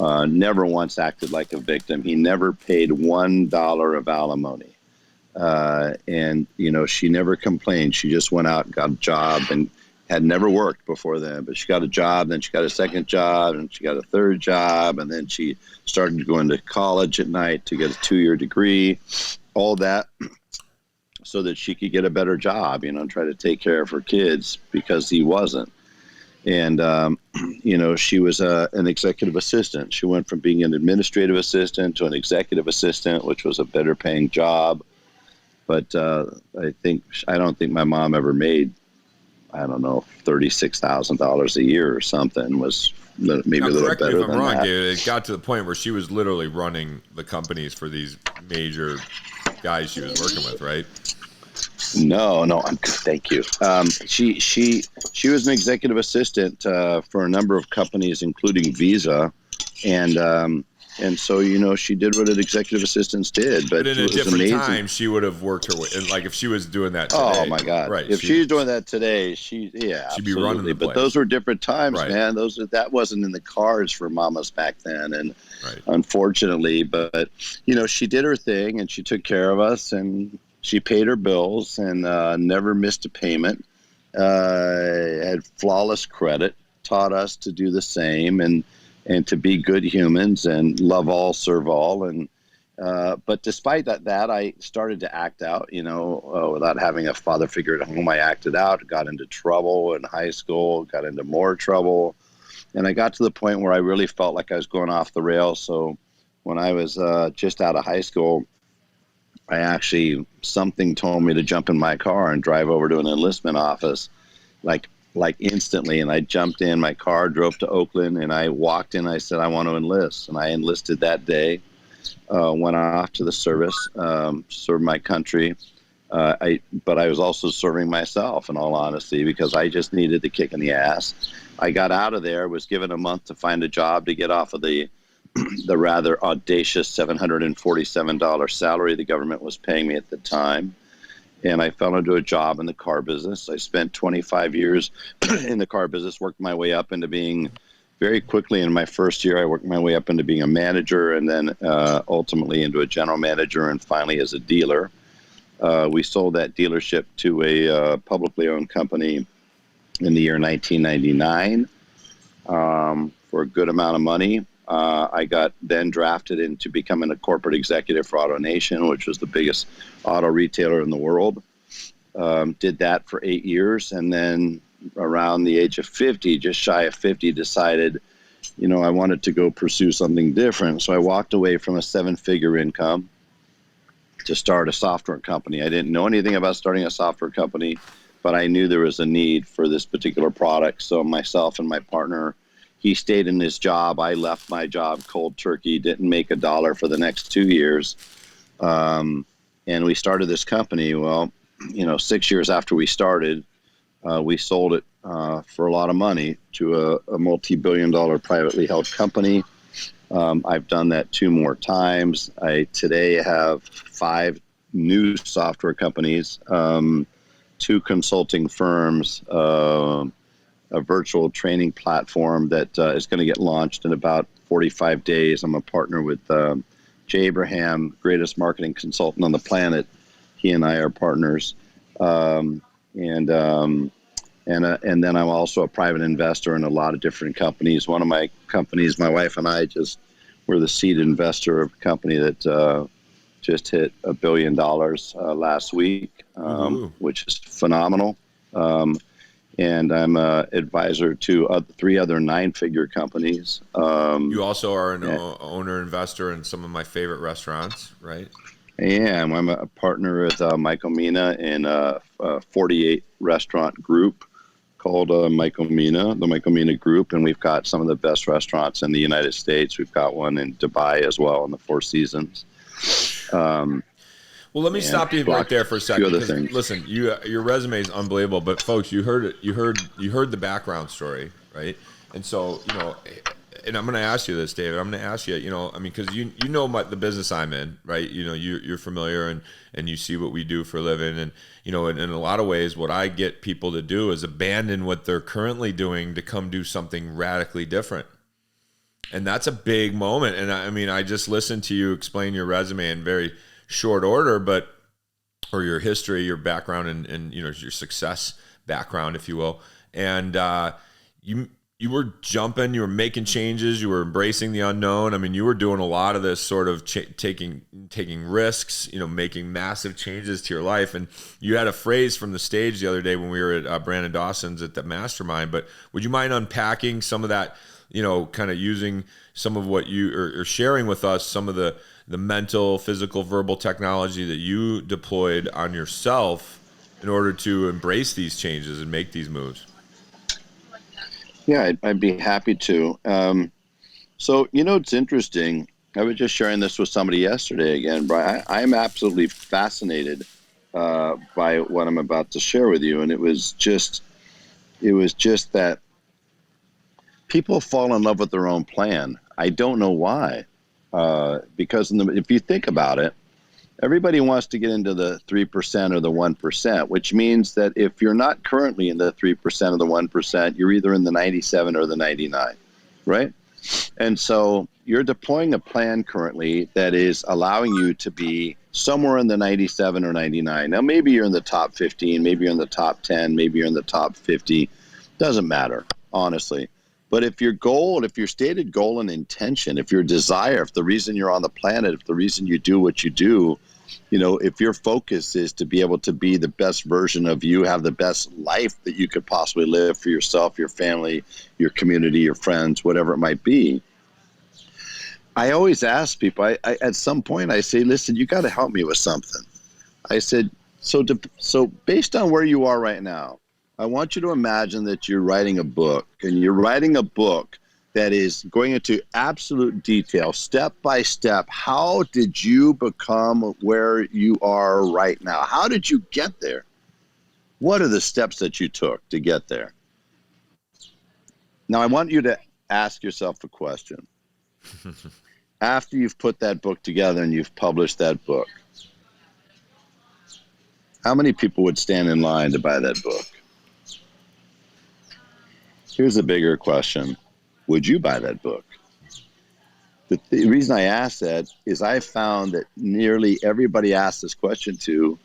Never once acted like a victim. He never paid $1 of alimony. And she never complained. She just went out and got a job, and had never worked before then, but she got a job, then she got a second job, and she got a third job, and then she started going to college at night to get a 2-year degree, all that so that she could get a better job, try to take care of her kids, because he wasn't. And, she was an executive assistant. She went from being an administrative assistant to an executive assistant, which was a better paying job. But I don't think my mom ever made, I don't know, $36,000 a year or something. Was maybe a little better than that. Correct me if I'm wrong, David. It got to the point where she was literally running the companies for these major guys she was working with, right? No, thank you. She was an executive assistant for a number of companies, including Visa, and so she did what executive assistants did. But in a different time, she would have worked her way. And like if she was doing that today, oh my God! Right, if she's doing that today, she'd be running the place. But those were different times, right, man. That wasn't in the cards for mamas back then, and unfortunately, but she did her thing, and she took care of us, and she paid her bills, and never missed a payment. Had flawless credit, taught us to do the same, and and to be good humans and love all, serve all. And but despite that, I started to act out, without having a father figure at home. I acted out, got into trouble in high school, got into more trouble. And I got to the point where I really felt like I was going off the rails. So when I was just out of high school, something told me to jump in my car and drive over to an enlistment office, like instantly. And I jumped in my car, drove to Oakland, and I walked in. I said, I want to enlist. And I enlisted that day, went off to the service, served my country. But I was also serving myself, in all honesty, because I just needed the kick in the ass. I got out of there, was given a month to find a job to get off of the rather audacious $747 salary the government was paying me at the time. And I fell into a job in the car business. I spent 25 years in the car business, worked my way up into being, very quickly in my first year, I worked my way up into being a manager, and then ultimately into a general manager, and finally as a dealer. We sold that dealership to a publicly owned company in the year 1999 for a good amount of money. I got then drafted into becoming a corporate executive for AutoNation, which was the biggest auto retailer in the world. Did that for 8 years, and then around the age of 50, just shy of 50, decided, I wanted to go pursue something different. So I walked away from a 7-figure income to start a software company. I didn't know anything about starting a software company, but I knew there was a need for this particular product. So myself and my partner, he stayed in his job. I left my job cold turkey, didn't make a dollar for the next 2 years. And we started this company. Well, 6 years after we started, we sold it for a lot of money to a multi-billion-dollar privately held company. I've done that 2 more times. I today have 5 new software companies, 2 consulting firms, a virtual training platform that is going to get launched in about 45 days. I'm a partner with Jay Abraham, greatest marketing consultant on the planet. He and I are partners. And then I'm also a private investor in a lot of different companies. One of my companies, my wife and I we're the seed investor of a company that just hit $1 billion last week, which is phenomenal. And I'm an advisor to 3 other 9-figure companies. You also are an owner investor in some of my favorite restaurants, right? I am. I'm a partner with Michael Mina in a 48 restaurant group called Michael Mina, the Michael Mina Group, and we've got some of the best restaurants in the United States. We've got one in Dubai as well, in the Four Seasons. Well, let me stop you right there for a second. Listen, your resume is unbelievable, but folks, you heard it. You heard the background story, right? And so, and I'm going to ask you this, David. I'm going to ask you, because you know the business I'm in, right? You're familiar and you see what we do for a living, and in a lot of ways, what I get people to do is abandon what they're currently doing to come do something radically different. And that's a big moment. And I just listened to you explain your resume in very short order, or your history, your background, and your success background, if you will. And you were jumping, you were making changes, you were embracing the unknown. You were doing a lot of this sort of taking risks, making massive changes to your life. And you had a phrase from the stage the other day when we were at Brandon Dawson's at the Mastermind. But would you mind unpacking some of that, kind of using some of what you are sharing with us, some of the mental, physical, verbal technology that you deployed on yourself in order to embrace these changes and make these moves? Yeah, I'd be happy to. So, it's interesting. I was just sharing this with somebody yesterday again, Brian. I'm absolutely fascinated by what I'm about to share with you. And it was just that people fall in love with their own plan. I don't know why. Because if you think about it, everybody wants to get into the 3% or the 1%, which means that if you're not currently in the 3% or the 1%, you're either in the 97 or the 99, right? And so you're deploying a plan currently that is allowing you to be somewhere in the 97 or 99. Now, maybe you're in the top 15, maybe you're in the top 10, maybe you're in the top 50. Doesn't matter, honestly. But if your goal, if your stated goal and intention, if your desire, if the reason you're on the planet, if the reason you do what you do, if your focus is to be able to be the best version of you, have the best life that you could possibly live for yourself, your family, your community, your friends, whatever it might be. I always ask people, I at some point I say, listen, you got to help me with something. I said, so based on where you are right now, I want you to imagine that you're writing a book, and you're writing a book that is going into absolute detail, step by step. How did you become where you are right now? How did you get there? What are the steps that you took to get there? Now, I want you to ask yourself a question. After you've put that book together and you've published that book, how many people would stand in line to buy that book? Here's a bigger question. Would you buy that book? The reason I ask that is I found that nearly everybody asked this question to,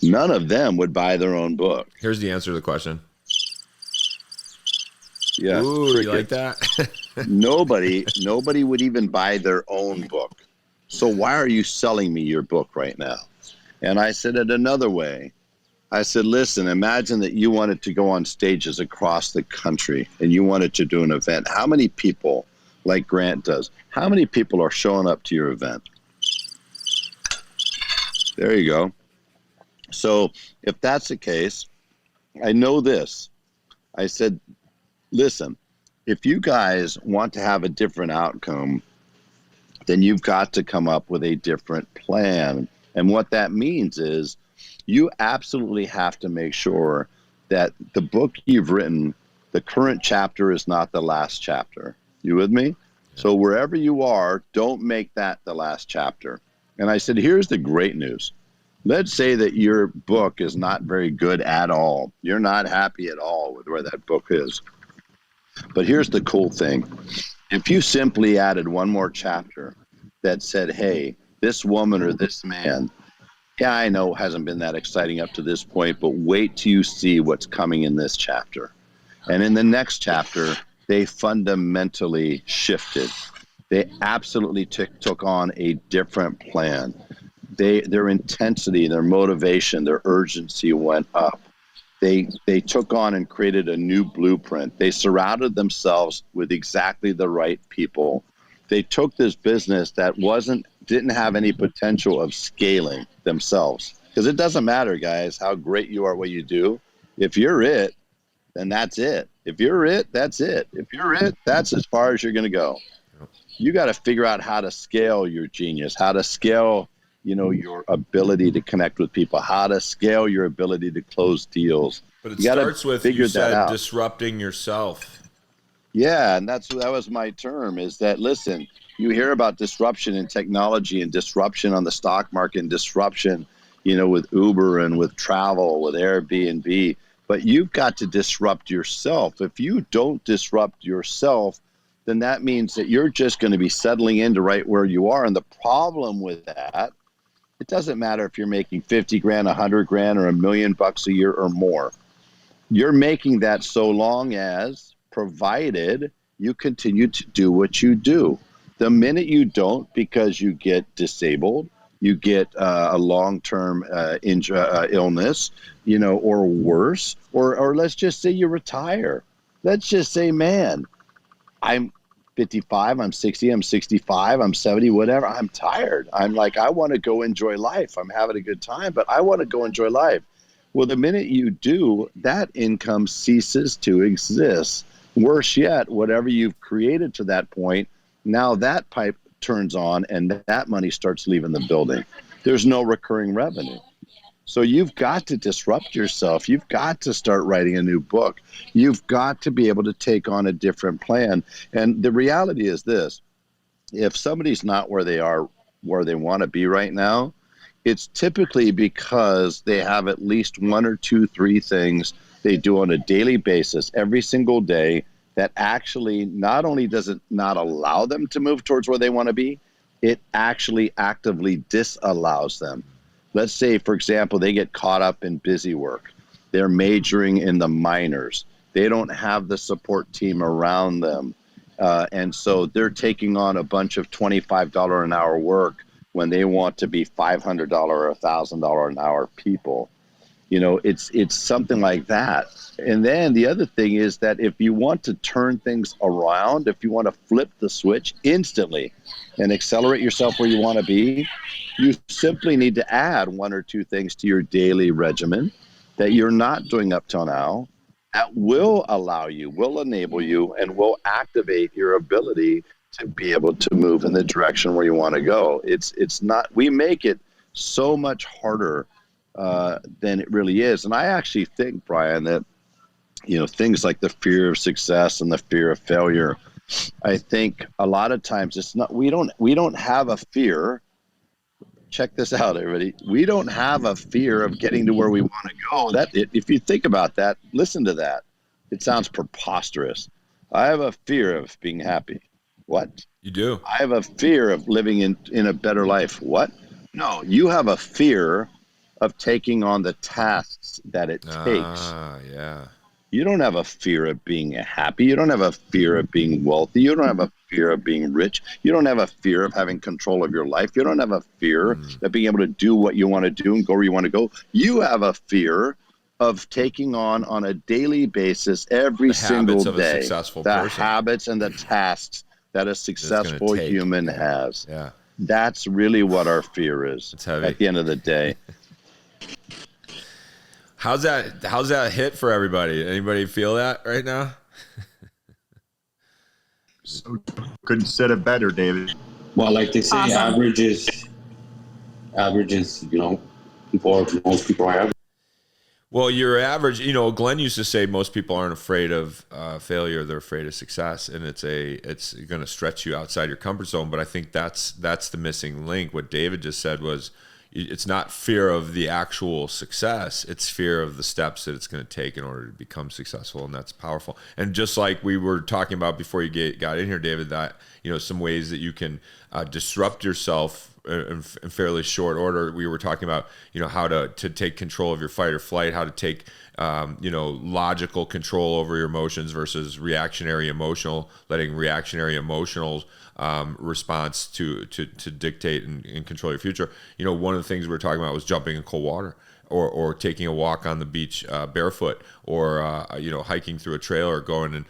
none of them would buy their own book. Here's the answer to the question. Yeah. Ooh, you like that? Nobody would even buy their own book. So why are you selling me your book right now? And I said it another way. I said, listen, imagine that you wanted to go on stages across the country and you wanted to do an event. How many people, like Grant does, how many people are showing up to your event? There you go. So if that's the case, I know this. I said, listen, if you guys want to have a different outcome, then you've got to come up with a different plan. And what that means is you absolutely have to make sure that the book you've written, the current chapter is not the last chapter. You with me? Yeah. So wherever you are, don't make that the last chapter. And I said, here's the great news. Let's say that your book is not very good at all. You're not happy at all with where that book is. But here's the cool thing. If you simply added one more chapter that said, hey, this woman or this man, yeah, I know hasn't been that exciting up to this point, but wait till you see what's coming in this chapter. And in the next chapter, they fundamentally shifted. They absolutely took on a different plan. Their intensity, their motivation, their urgency went up. They took on and created a new blueprint. They surrounded themselves with exactly the right people. They took this business that didn't have any potential of scaling themselves. Because it doesn't matter, guys, how great you are at what you do. If you're it, then that's it. If you're it, that's it. If you're it, that's as far as you're going to go. You got to figure out how to scale your genius, how to scale, your ability to connect with people, how to scale your ability to close deals. But it starts with, you said, disrupting yourself. Yeah, and that was my term, is that, listen, you hear about disruption in technology and disruption on the stock market and disruption, with Uber and with travel, with Airbnb, but you've got to disrupt yourself. If you don't disrupt yourself, then that means that you're just going to be settling into right where you are. And the problem with that, it doesn't matter if you're making 50 grand, 100 grand, or $1 million a year or more. You're making that so long as, provided you continue to do what you do. The minute you don't, because you get disabled, you get a long-term illness, or worse, or let's just say you retire. Let's just say, man, I'm 55, I'm 60, I'm 65, I'm 70, whatever. I'm tired. I'm like, I want to go enjoy life. I'm having a good time, but I want to go enjoy life. Well, the minute you do, that income ceases to exist. Worse yet, whatever you've created to that point, now that pipe turns on and that money starts leaving the building. There's no recurring revenue. So you've got to disrupt yourself. You've got to start writing a new book. You've got to be able to take on a different plan. And the reality is this: if somebody's not where they are, where they want to be right now, it's typically because they have at least 1 or 2, 3 things they do on a daily basis every single day that actually not only does it not allow them to move towards where they want to be, it actually actively disallows them. Let's say, for example, they get caught up in busy work. They're majoring in the minors. They don't have the support team around them. And so they're taking on a bunch of $25 an hour work when they want to be $500 or $1,000 an hour people. It's something like that. And then the other thing is that if you want to turn things around, if you want to flip the switch instantly and accelerate yourself where you want to be, you simply need to add 1 or 2 things to your daily regimen that you're not doing up till now that will allow you, will enable you, and will activate your ability to be able to move in the direction where you want to go. It's not, we make it so much harder than it really is. And I actually think, Brian, that, things like the fear of success and the fear of failure, I think a lot of times it's not, we don't have a fear. Check this out, everybody. We don't have a fear of getting to where we want to go. If you think about that, listen to that. It sounds preposterous. I have a fear of being happy. What? You do? I have a fear of living in a better life. What? No, you have a fear of taking on the tasks that it takes. Yeah. You don't have a fear of being happy. You don't have a fear of being wealthy. You don't have a fear of being rich. You don't have a fear of having control of your life. You don't have a fear of being able to do what you want to do and go where you want to go. You have a fear of taking on a daily basis every single day the habits and the tasks that a successful human has. Yeah. That's really what our fear is at the end of the day. How's that hit for everybody? Anybody feel that right now? So couldn't said it better, David. Well, like they say, averages, most people are average. Well, you're average. Glenn used to say most people aren't afraid of failure; they're afraid of success, and it's going to stretch you outside your comfort zone. But I think that's the missing link. What David just said was, it's not fear of the actual success; it's fear of the steps that it's going to take in order to become successful, and that's powerful. And just like we were talking about before you got in here, David, that some ways that you can disrupt yourself in fairly short order. We were talking about how to take control of your fight or flight, how to take logical control over your emotions versus reactionary emotional, letting reactionary emotional response to dictate and control your future. One of the things we were talking about was jumping in cold water, or taking a walk on the beach barefoot, or hiking through a trail, or going and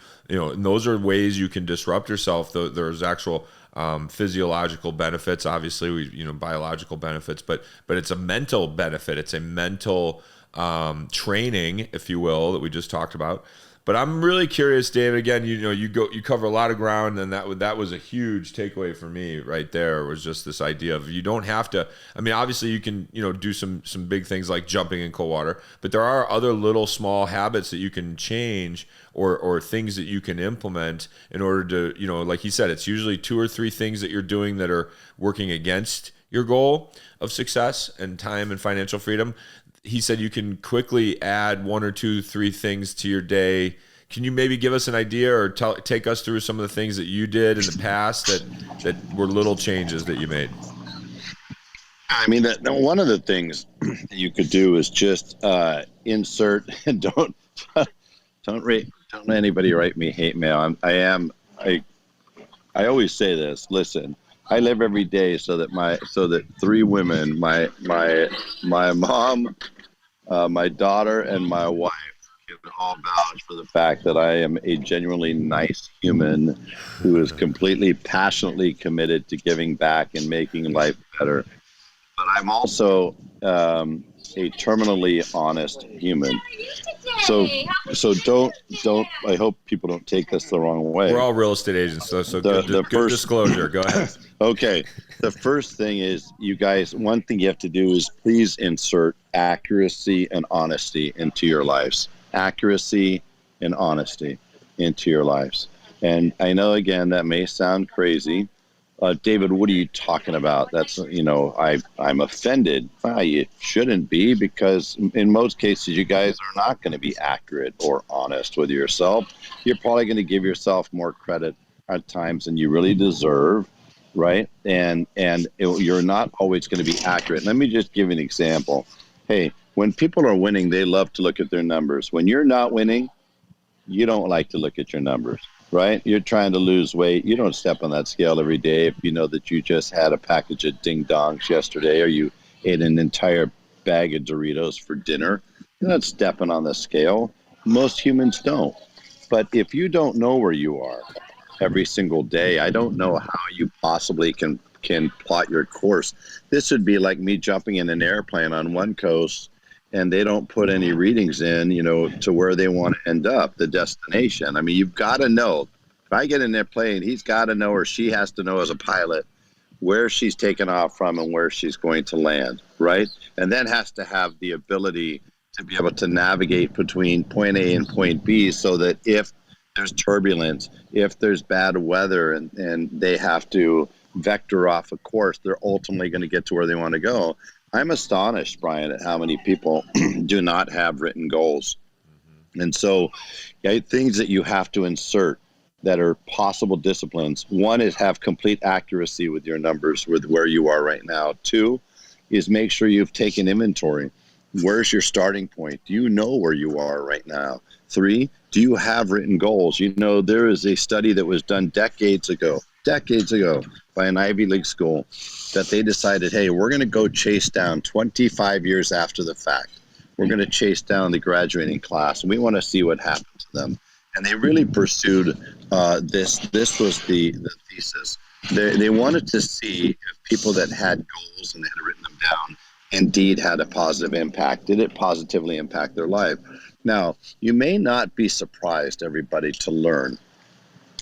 those are ways you can disrupt yourself. There's actual physiological benefits, obviously, biological benefits, but it's a mental benefit. It's a mental training, if you will, that we just talked about. But I'm really curious, David. Again, you cover a lot of ground, and that was a huge takeaway for me right there. Was just this idea of you don't have to. I mean, obviously you can do some big things like jumping in cold water, but there are other little small habits that you can change, or things that you can implement in order to like he said, it's usually 2 or 3 things that you're doing that are working against your goal of success and time and financial freedom. He said you can quickly add 1 or 2, 3 things to your day. Can you maybe give us an idea, or take us through some of the things that you did in the past that were little changes that you made? I mean, one of the things that you could do is just insert and don't anybody write me hate mail. I always say this. Listen, I live every day so that 3 women, my mom, my daughter, and my wife can all vouch for the fact that I am a genuinely nice human who is completely passionately committed to giving back and making life better. But I'm also a terminally honest human. So don't. I hope people don't take this the wrong way. We're all real estate agents, so good disclosure. Go ahead. Okay. The first thing is, you guys, one thing you have to do is please insert accuracy and honesty into your lives. Accuracy and honesty into your lives. And I know, again, that may sound crazy. David, what are you talking about? That's, I'm offended. You shouldn't be, because in most cases, you guys are not going to be accurate or honest with yourself. You're probably going to give yourself more credit at times than you really deserve, right? And you're not always going to be accurate. Let me just give you an example. Hey, when people are winning, they love to look at their numbers. When you're not winning, you don't like to look at your numbers, right? You're trying to lose weight. You don't step on that scale every day if you know that you just had a package of ding dongs yesterday, or you ate an entire bag of Doritos for dinner. You're not stepping on the scale. Most humans don't. But if you don't know where you are every single day, I don't know how you possibly can plot your course. This would be like me jumping in an airplane on one coast and they don't put any readings in, to where they want to end up, the destination. I mean, you've got to know. If I get in that plane, he's got to know, or she has to know as a pilot, where she's taken off from and where she's going to land, right? And then has to have the ability to be able to navigate between point A and point B, so that if there's turbulence, if there's bad weather and they have to vector off a course, they're ultimately going to get to where they want to go. I'm astonished, Brian, at how many people do not have written goals. And so things that you have to insert that are possible disciplines. One is have complete accuracy with your numbers, with where you are right now. Two is make sure you've taken inventory. Where's your starting point? Do you know where you are right now? Three, do you have written goals? There is a study that was done decades ago by an Ivy League school that they decided, hey, we're going to go chase down 25 years after the fact. We're going to chase down the graduating class, and we want to see what happened to them. And they really pursued this. This was the thesis. They wanted to see if people that had goals and had written them down indeed had a positive impact. Did it positively impact their life? Now, you may not be surprised, everybody, to learn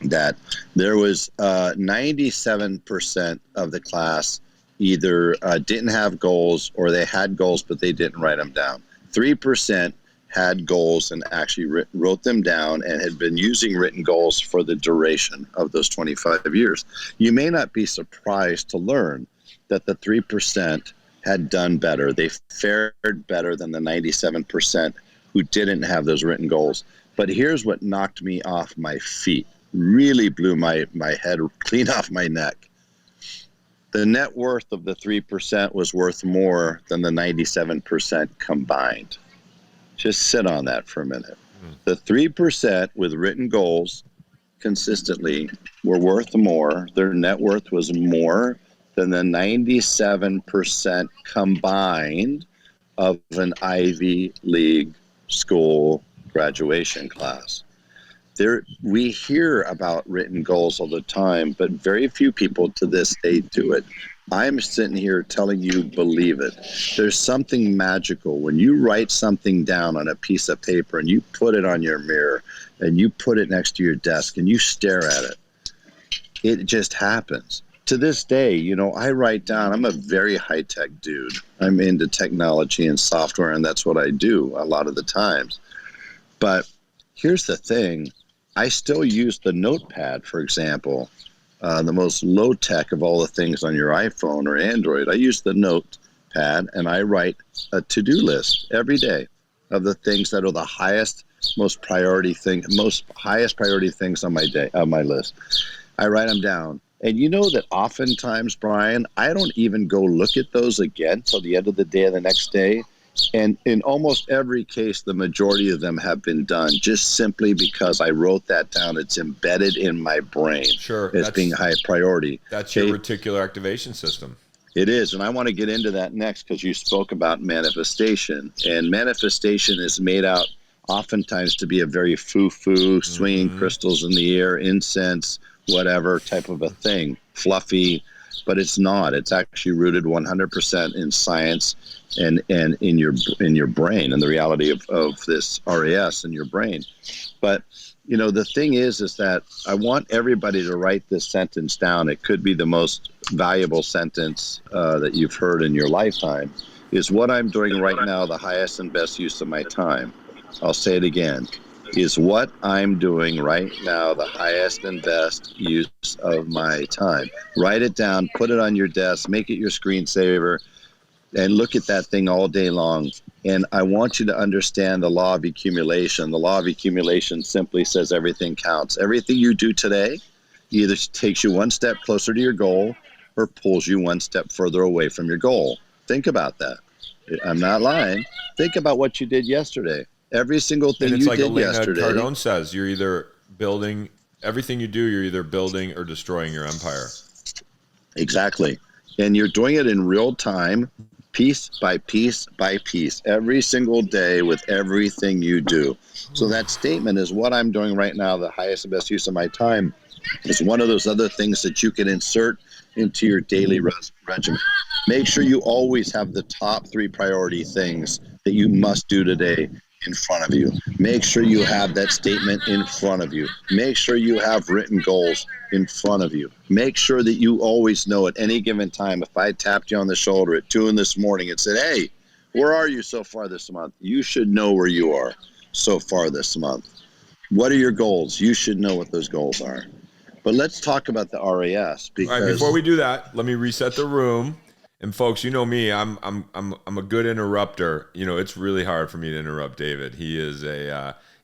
that there was 97% of the class either didn't have goals, or they had goals but they didn't write them down. 3% had goals and actually wrote them down and had been using written goals for the duration of those 25 years. You may not be surprised to learn that the 3% had done better. They fared better than the 97% who didn't have those written goals. But here's what knocked me off my feet, really blew my head clean off my neck. The net worth of the 3% was worth more than the 97% combined. Just sit on that for a minute. The 3% with written goals consistently were worth more. Their net worth was more than the 97% combined of an Ivy League school graduation class. We hear about written goals all the time, but very few people to this day do it. I'm sitting here telling you, believe it. There's something magical when you write something down on a piece of paper and you put it on your mirror and you put it next to your desk and you stare at it. It just happens. To this day, I write down, I'm a very high-tech dude. I'm into technology and software, and that's what I do a lot of the times. But here's the thing. I still use the notepad, for example, the most low-tech of all the things on your iPhone or Android. I use the notepad, and I write a to-do list every day of the things that are the highest priority things on my list. I write them down. And you know that oftentimes, Brian, I don't even go look at those again till the end of the day or the next day. And in almost every case, the majority of them have been done just simply because I wrote that down. It's embedded in my brain as being high priority. That's your reticular activation system. It is. And I want to get into that next because you spoke about manifestation. And manifestation is made out oftentimes to be a very foo-foo, swinging crystals in the air, incense, whatever type of a thing, fluffy, but it's not. It's actually rooted 100% in science and in your brain and the reality of this RAS in your brain. But the thing is that I want everybody to write this sentence down. It could be the most valuable sentence that you've heard in your lifetime. Is what I'm doing right now the highest and best use of my time? I'll say it again. Is what I'm doing right now the highest and best use of my time? Write it down, put it on your desk, make it your screensaver, and look at that thing all day long. And I want you to understand the law of accumulation. The law of accumulation simply says everything counts. Everything you do today either takes you one step closer to your goal or pulls you one step further away from your goal. Think about that. I'm not lying. Think about what you did yesterday. Every single thing and it's you like did Elena yesterday. Cardone says, you're either building everything you do, you're either building or destroying your empire. Exactly. And you're doing it in real time, piece by piece by piece, every single day with everything you do. So that statement is what I'm doing right now. The highest and best use of my time is one of those other things that you can insert into your daily regimen. Make sure you always have the top 3 priority things that you must do today in front of you. Make sure you have that statement in front of you. Make sure you have written goals in front of you. Make sure that you always know at any given time, if I tapped you on the shoulder at 2 a.m. and said, hey, where are you so far this month? You should know where you are so far this month. What are your goals? You should know what those goals are. But let's talk about the RAS, because all right, before we do that, let me reset the room. And folks, you know me, I'm a good interrupter. You know, it's really hard for me to interrupt David. He is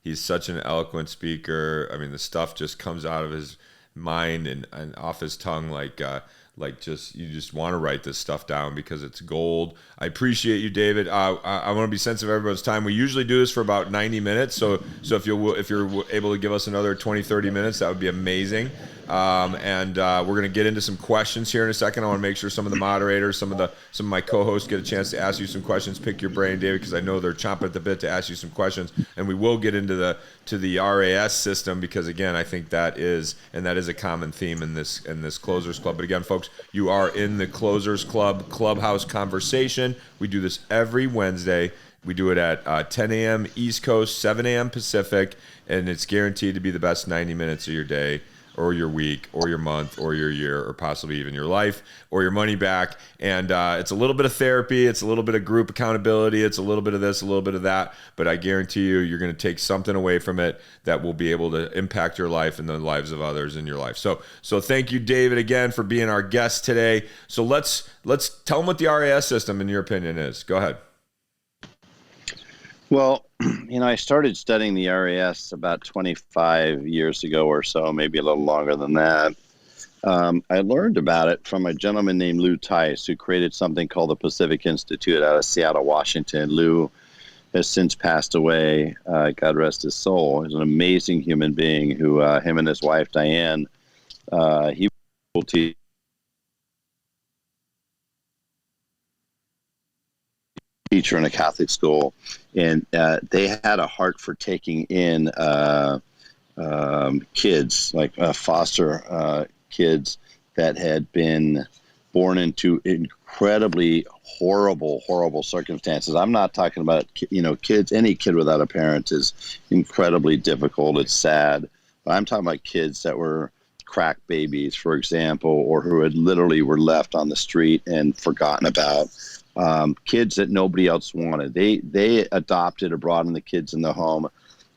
he's such an eloquent speaker. I mean, the stuff just comes out of his mind and off his tongue like you just want to write this stuff down because it's gold. I appreciate you, David. I want to be sensitive of everyone's time. We usually do this for about 90 minutes. So if you're able to give us another 20, 30 minutes, that would be amazing. And we're going to get into some questions here in a second. I want to make sure some of the moderators, some of my co-hosts get a chance to ask you some questions. Pick your brain, David, because I know they're chomping at the bit to ask you some questions. And we will get into the RAS system because, again, I think that is a common theme in this Closers Club. But again, folks, you are in the Closers Club Clubhouse conversation. We do this every Wednesday. We do it at 10 a.m. East Coast, 7 a.m. Pacific, and it's guaranteed to be the best 90 minutes of your day or your week or your month or your year or possibly even your life or your money back. And it's a little bit of therapy. It's a little bit of group accountability. It's a little bit of this, a little bit of that. But I guarantee you're going to take something away from it that will be able to impact your life and the lives of others in your life. So thank you, David, again, for being our guest today. So let's tell them what the RAS system, in your opinion, is. Go ahead. Well, I started studying the RAS about 25 years ago or so, maybe a little longer than that. I learned about it from a gentleman named Lou Tice, who created something called the Pacific Institute out of Seattle, Washington. Lou has since passed away. God rest his soul. He's an amazing human being who, him and his wife, Diane, he will teach teacher in a Catholic school, and they had a heart for taking in kids, like foster kids that had been born into incredibly horrible circumstances. I'm not talking about, kids. Any kid without a parent is incredibly difficult. It's sad. But I'm talking about kids that were crack babies, for example, or who had literally were left on the street and forgotten about. Kids that nobody else wanted. They adopted or brought in the kids in the home.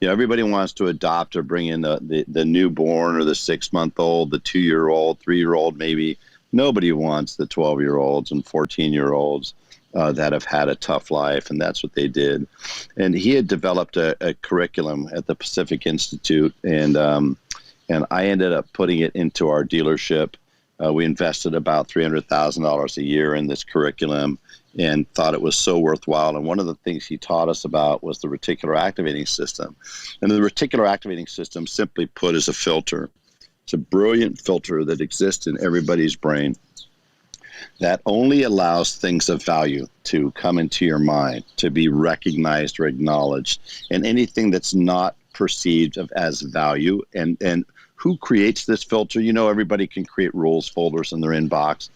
Everybody wants to adopt or bring in the newborn or the 6-month-old, the 2-year-old, 3-year-old maybe. Nobody wants the 12-year-olds and 14-year-olds that have had a tough life, and that's what they did. And he had developed a curriculum at the Pacific Institute, and I ended up putting it into our dealership. We invested about $300,000 a year in this curriculum and thought it was so worthwhile. And one of the things he taught us about was the reticular activating system. And the reticular activating system, simply put, is a filter. It's a brilliant filter that exists in everybody's brain that only allows things of value to come into your mind, to be recognized or acknowledged, and anything that's not perceived as value. And who creates this filter? Everybody can create rules folders in their inbox.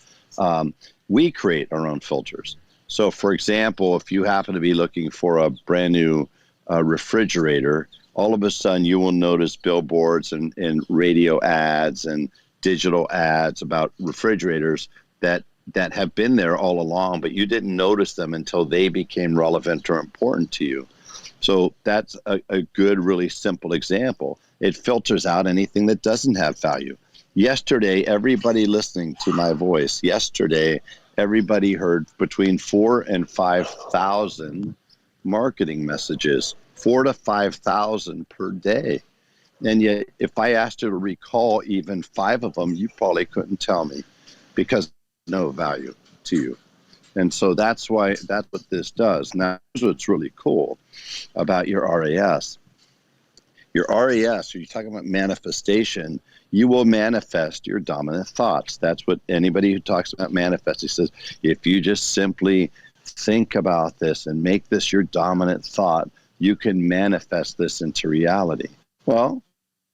We create our own filters. So, for example, if you happen to be looking for a brand new refrigerator, all of a sudden you will notice billboards and radio ads and digital ads about refrigerators that have been there all along, but you didn't notice them until they became relevant or important to you. So that's a good, really simple example. It filters out anything that doesn't have value. Yesterday, everybody listening to my voice, everybody heard between 4,000 and 5,000 marketing messages, 4,000 to 5,000 per day. And yet, if I asked you to recall even 5 of them, you probably couldn't tell me because no value to you. And so that's what this does. Now, here's what's really cool about your RAS. Your RAS, you're talking about manifestation, you will manifest your dominant thoughts. That's what anybody who talks about manifesting says. If you just simply think about this and make this your dominant thought, you can manifest this into reality. Well,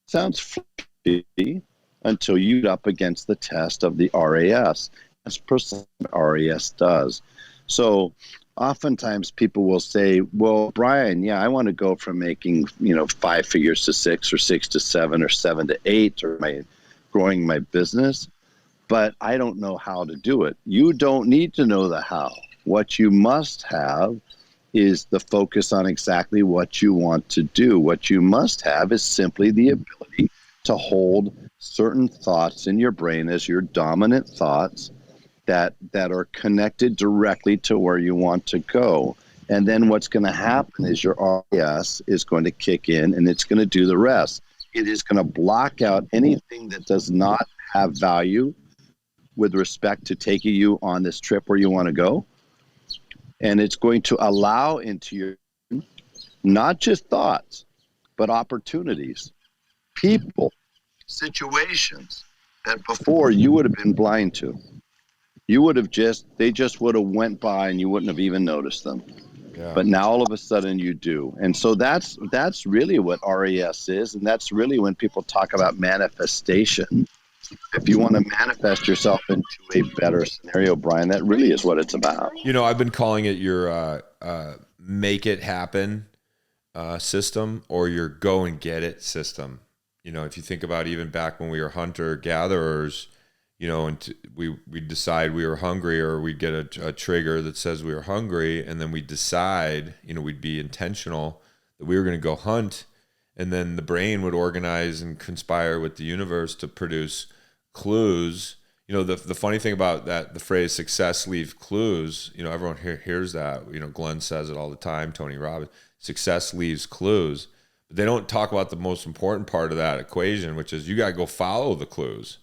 sounds fluffy until you get up against the test of the RAS. That's precisely what RAS does. So oftentimes people will say, well, Brian, yeah, I want to go from making, 5 figures to 6 or 6 to 7 or 7 to 8 or growing my business, but I don't know how to do it. You don't need to know the how. What you must have is the focus on exactly what you want to do. What you must have is simply the ability to hold certain thoughts in your brain as your dominant thoughts that are connected directly to where you want to go. And then what's going to happen is your RAS is going to kick in and it's going to do the rest. It is going to block out anything that does not have value with respect to taking you on this trip where you want to go. And it's going to allow into your, not just thoughts, but opportunities, people, situations that before you would have been blind to. You would have they just would have went by and you wouldn't have even noticed them. Yeah. But now all of a sudden you do. And so that's really what RAS is. And that's really when people talk about manifestation. If you want to manifest yourself into a better scenario, Brian, that really is what it's about. I've been calling it your make it happen system or your go and get it system. If you think about even back when we were hunter-gatherers, and we decide we were hungry, or we'd get a trigger that says we were hungry, and then we decide, we'd be intentional that we were going to go hunt, and then the brain would organize and conspire with the universe to produce clues. The funny thing about that, the phrase "success leaves clues," everyone hears that. Glenn says it all the time. Tony Robbins, success leaves clues, but they don't talk about the most important part of that equation, which is you got to go follow the clues.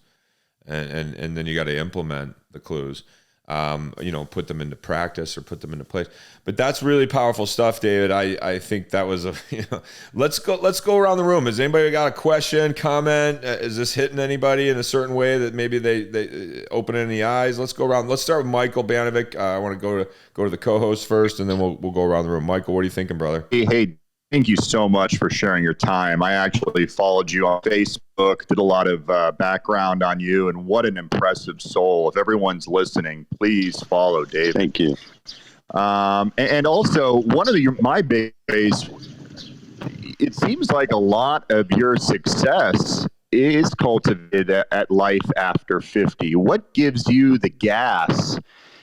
And then you got to implement the clues, put them into practice or put them into place. But that's really powerful stuff, David. I think that was let's go around the room. Has anybody got a question, comment? Is this hitting anybody in a certain way that maybe they open any eyes? Let's go around. Let's start with Michael Banovic. I want to go to the co-host first, and then we'll go around the room. Michael, what are you thinking, brother? Hey. Thank you so much for sharing your time. I actually followed you on Facebook, did a lot of background on you, and what an impressive soul. If everyone's listening, please follow David. Thank you. And also, one of my big ways, it seems like a lot of your success is cultivated at life after 50. What gives you the gas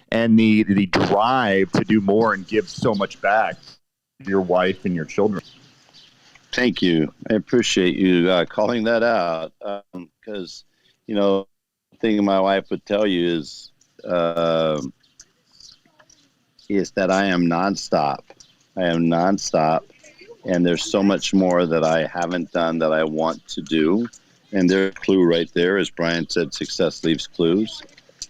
and the drive to do more and give so much back? Your wife and your children? Thank you. I appreciate you calling that out, because the thing my wife would tell you is that I am nonstop. And there's so much more that I haven't done that I want to do. And there's a clue right there, as Brian said, success leaves clues.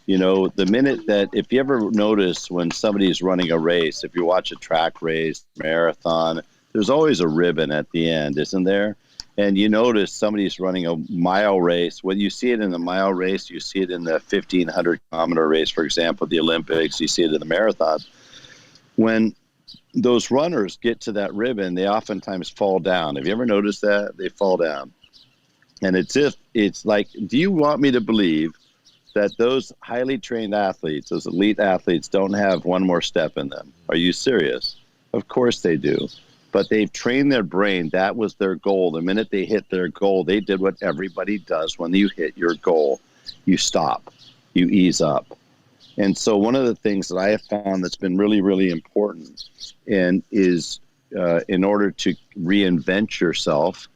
The minute that, if you ever notice when somebody's running a race, if you watch a track race, marathon, there's always a ribbon at the end, isn't there? And you notice somebody's running a mile race. When you see it in the mile race, you see it in the 1,500-kilometer race, for example, the Olympics, you see it in the marathon. When those runners get to that ribbon, they oftentimes fall down. Have you ever noticed that? They fall down. And it's like, do you want me to believe that those highly trained athletes, those elite athletes, don't have one more step in them? Are you serious? Of course they do. But they've trained their brain. That was their goal. The minute they hit their goal, they did what everybody does when you hit your goal. You stop. You ease up. And so one of the things that I have found that's been really, really important is in order to reinvent yourself,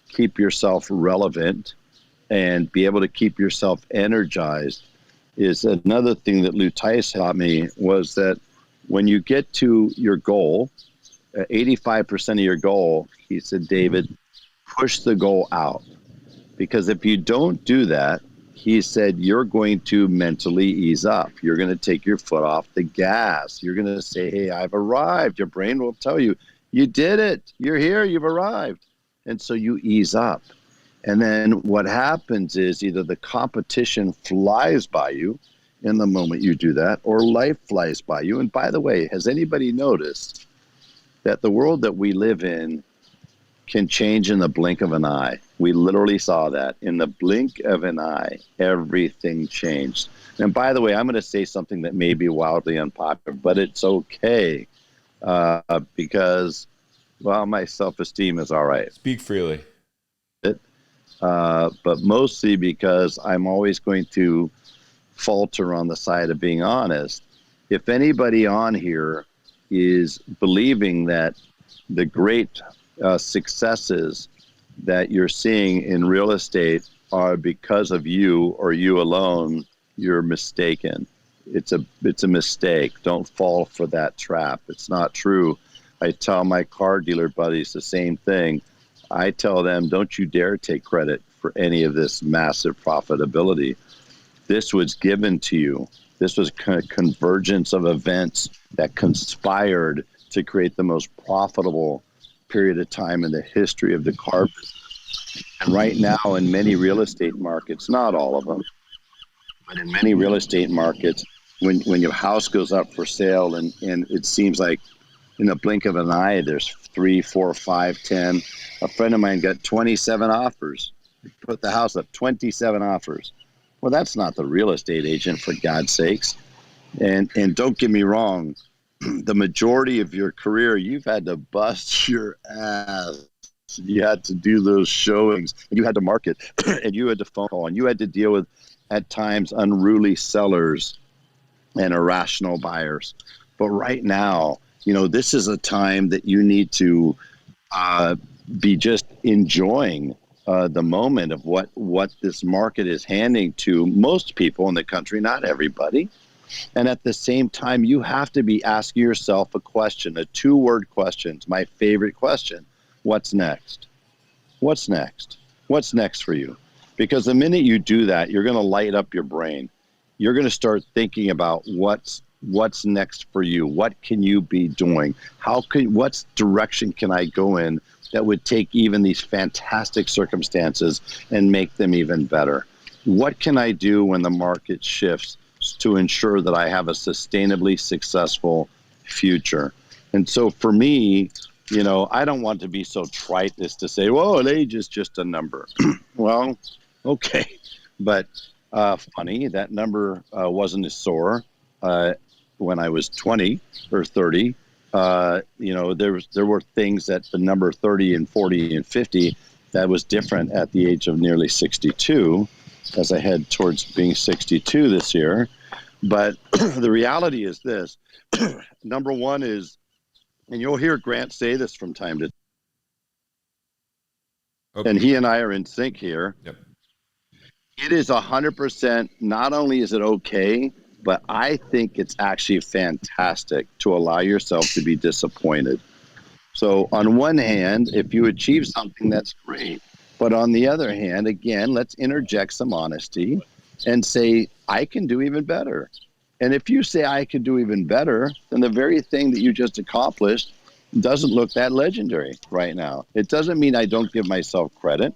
keep yourself relevant, and be able to keep yourself energized, is another thing that Lou Tice taught me, was that when you get to your goal, 85% of your goal, he said, David, push the goal out. Because if you don't do that, he said, you're going to mentally ease up. You're going to take your foot off the gas. You're going to say, hey, I've arrived. Your brain will tell you, you did it. You're here. You've arrived. And so you ease up. And then what happens is either the competition flies by you in the moment you do that, or life flies by you. And by the way, has anybody noticed that the world that we live in can change in the blink of an eye? We literally saw that. In the blink of an eye, everything changed. And by the way, I'm going to say something that may be wildly unpopular, but it's okay because, well, my self-esteem is all right. Speak freely. But mostly because I'm always going to falter on the side of being honest. If anybody on here is believing that the great successes that you're seeing in real estate are because of you or you alone, you're mistaken. It's a mistake. Don't fall for that trap. It's not true. I tell my car dealer buddies the same thing. I tell them, don't you dare take credit for any of this massive profitability. This was given to you. This was a convergence of events that conspired to create the most profitable period of time in the history of the car business. And right now in many real estate markets, not all of them, but in many real estate markets, when your house goes up for sale and it seems like in the blink of an eye, there's 3, 4, 5, 10. A friend of mine got 27 offers. He put the house up, 27 offers. Well, that's not the real estate agent, for God's sakes. And don't get me wrong, the majority of your career, you've had to bust your ass. You had to do those showings, and you had to market, and you had to phone call, and you had to deal with, at times, unruly sellers and irrational buyers. But right now, this is a time that you need to be just enjoying the moment of what this market is handing to most people in the country, not everybody. And at the same time, you have to be asking yourself a question, a 2-word question. It's my favorite question. What's next? What's next? What's next for you? Because the minute you do that, you're going to light up your brain. You're going to start thinking about what's next for you. What can you be doing? What direction can I go in that would take even these fantastic circumstances and make them even better? What can I do when the market shifts to ensure that I have a sustainably successful future? And so for me, I don't want to be so trite as to say, well, age is just a number. Well, okay. But funny, that number wasn't as sore when I was 20 or 30. There were things that the number 30 and 40 and 50 that was different at the age of nearly 62 as I head towards being 62 this year. But the reality is this. Number one is, and you'll hear Grant say this from time to time, okay, and he and I are in sync here. Yep. It is 100%, not only is it okay, but I think it's actually fantastic to allow yourself to be disappointed. So on one hand, if you achieve something, that's great. But on the other hand, again, let's interject some honesty and say, I can do even better. And if you say I could do even better, then the very thing that you just accomplished doesn't look that legendary right now. It doesn't mean I don't give myself credit,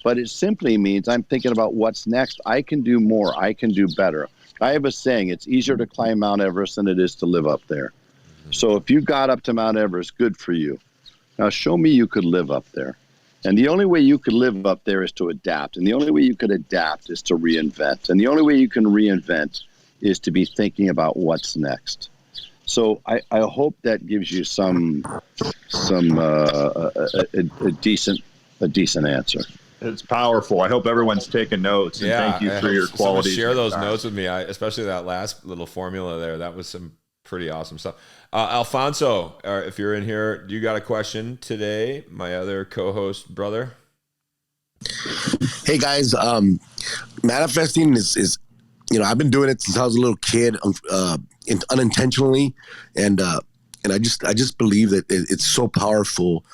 but it simply means I'm thinking about what's next. I can do more. I can do better. I have a saying, it's easier to climb Mount Everest than it is to live up there. So if you got up to Mount Everest, good for you. Now show me you could live up there. And the only way you could live up there is to adapt. And the only way you could adapt is to reinvent. And the only way you can reinvent is to be thinking about what's next. So I hope that gives you a decent answer. It's powerful. I hope everyone's taking notes. And thank you for your quality. Share those notes with me, especially that last little formula there. That was some pretty awesome stuff. Alfonso, if you're in here, you got a question today? My other co-host brother. Hey guys, manifesting is I've been doing it since I was a little kid, unintentionally, and I just believe that it's so powerful.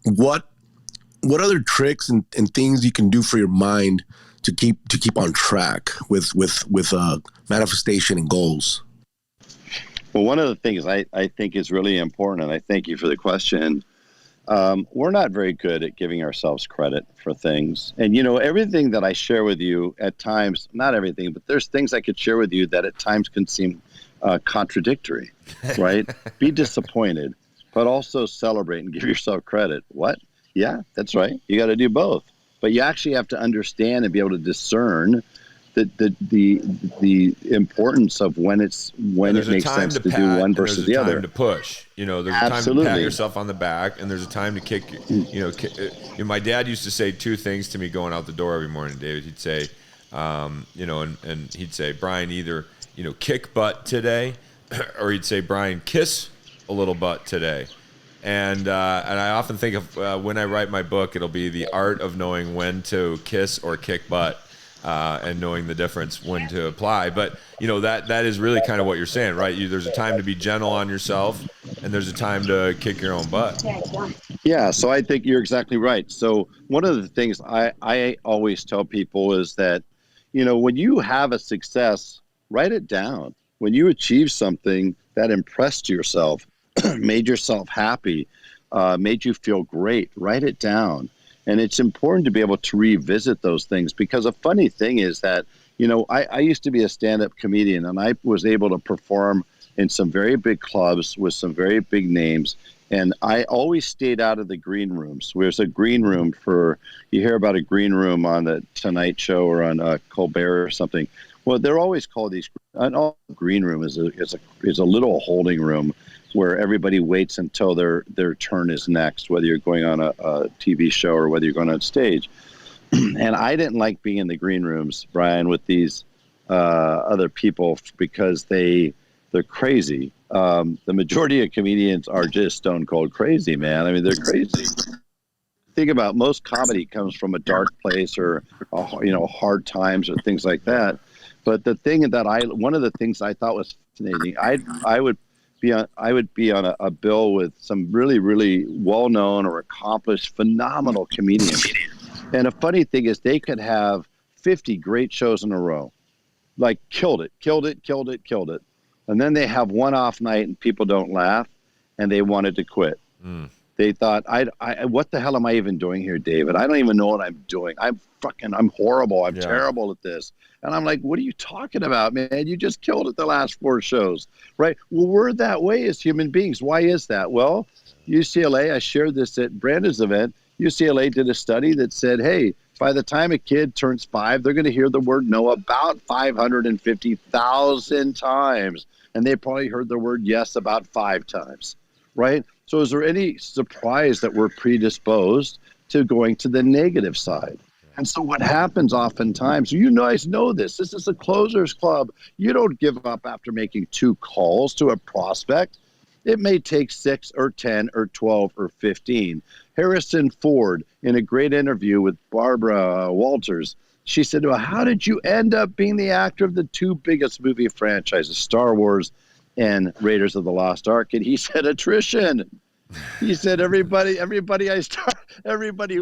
What other tricks and things you can do for your mind to keep on track with manifestation and goals? Well, one of the things I think is really important, and I thank you for the question, we're not very good at giving ourselves credit for things. And, everything that I share with you at times, not everything, but there's things I could share with you that at times can seem contradictory, right? Be disappointed, but also celebrate and give yourself credit. What? Yeah, that's right. You got to do both. But you actually have to understand and be able to discern the importance of when it makes sense to do one versus the other. There's a time to push. There's a time to pat yourself on the back, and there's a time to kick. My dad used to say two things to me going out the door every morning, David. He'd say, and he'd say, Brian, either kick butt today, or he'd say, Brian, kiss a little butt today. And I often think of when I write my book, it'll be the art of knowing when to kiss or kick butt. And knowing the difference when to apply. But, that is really kind of what you're saying, right? There's a time to be gentle on yourself, and there's a time to kick your own butt. Yeah, so I think you're exactly right. So one of the things I always tell people is that, when you have a success, write it down. When you achieve something that impressed yourself, made yourself happy, made you feel great, write it down. And it's important to be able to revisit those things, because a funny thing is that, I used to be a stand-up comedian, and I was able to perform in some very big clubs with some very big names. And I always stayed out of the green rooms. There's a green room you hear about a green room on the Tonight Show or on Colbert or something. Well, they're always called these. An green room is a little holding room where everybody waits until their turn is next, whether you're going on a TV show or whether you're going on stage. And I didn't like being in the green rooms, Brian, with these other people, because they're crazy. The majority of comedians are just stone cold crazy, man. I mean, they're crazy. Think about most comedy comes from a dark place or hard times or things like that. But the thing one of the things I thought was fascinating, I would be on a bill with some really, really well-known or accomplished, phenomenal comedians. And a funny thing is they could have 50 great shows in a row, like killed it. And then they have one off night and people don't laugh, and they wanted to quit. They thought, what the hell am I even doing here, David? I don't even know what I'm doing. I'm horrible. I'm terrible at this. And I'm like, what are you talking about, man? You just killed it the last 4 shows, right? Well, we're that way as human beings. Why is that? Well, UCLA, I shared this at Brandon's event. UCLA did a study that said, hey, by the time a kid turns 5, they're going to hear the word no about 550,000 times. And they probably heard the word yes about 5 times, right? So is there any surprise that we're predisposed to going to the negative side? And so what happens oftentimes, you guys know this is a closers club. You don't give up after making 2 calls to a prospect. It may take 6 or 10 or 12 or 15. Harrison Ford, in a great interview with Barbara Walters, she said, well, how did you end up being the actor of the 2 biggest movie franchises, Star Wars and Raiders of the Lost Ark? And he said, attrition. He said, everybody who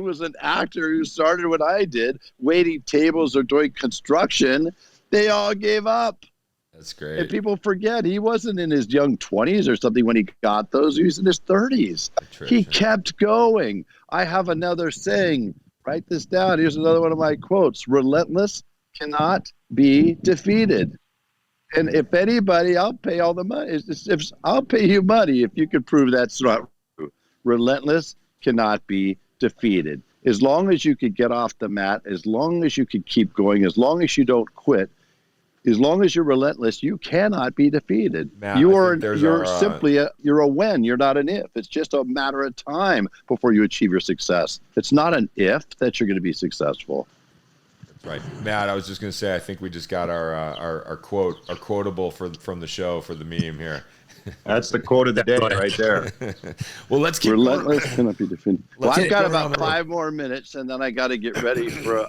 was an actor who started what I did, waiting tables or doing construction, they all gave up. That's great. And people forget he wasn't in his young 20s or something when he got those. He was in his 30s. He kept going. I have another saying. Write this down. Here's another one of my quotes. Relentless cannot be defeated. And if anybody, I'll pay all the money. I'll pay you money if you can prove that's not true. Relentless cannot be defeated. As long as you can get off the mat, as long as you can keep going, as long as you don't quit, as long as you're relentless, you cannot be defeated. Matt, you're a when. You're not an if. It's just a matter of time before you achieve your success. It's not an if that you're going to be successful. That's right, Matt. I was just going to say, I think we just got our quotable from the show for the meme here. That's the quote of the day right there. Well, let's keep relentless cannot be defeated. Well, I've got going about 5 more minutes, and then I got to get ready for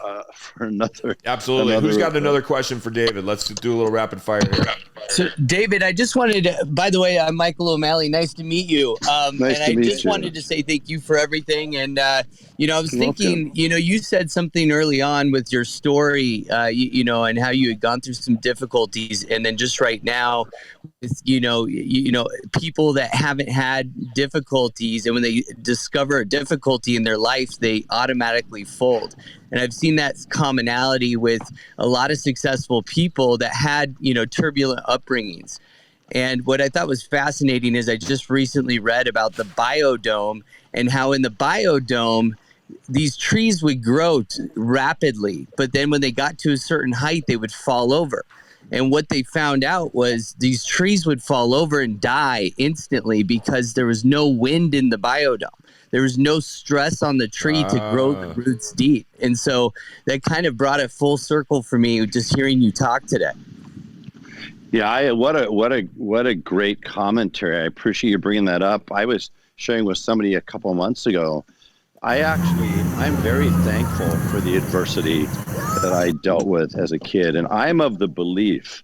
another. Absolutely. Who's got another question for David? Let's do a little rapid fire here. So, David, I just wanted to, by the way, I'm Michael O'Malley. Nice to meet you. Nice to meet you. I just wanted to say thank you for everything. And, I was thinking, you said something early on with your story, and how you had gone through some difficulties. And then just right now, with, people that haven't had difficulties, and when they discover a difficulty in their life, they automatically fold. And I've seen that commonality with a lot of successful people that had, turbulent upbringings. And what I thought was fascinating is I just recently read about the biodome and how in the biodome, these trees would grow rapidly, but then when they got to a certain height, they would fall over. And what they found out was these trees would fall over and die instantly because there was no wind in the biodome. There was no stress on the tree to grow the roots deep. And so that kind of brought it full circle for me just hearing you talk today. Yeah, what a great commentary. I appreciate you bringing that up. I was sharing with somebody a couple of months ago. I'm very thankful for the adversity that I dealt with as a kid. And I'm of the belief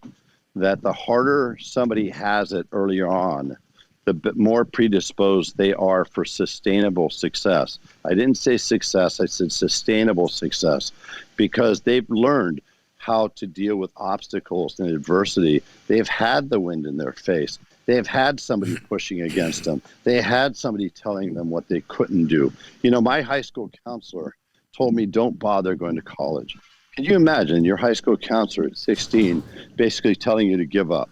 that the harder somebody has it earlier on, the more predisposed they are for sustainable success. I didn't say success, I said sustainable success, because they've learned how to deal with obstacles and adversity. They've had the wind in their face. They've had somebody pushing against them. They had somebody telling them what they couldn't do. My high school counselor told me, don't bother going to college. Can you imagine your high school counselor at 16 basically telling you to give up?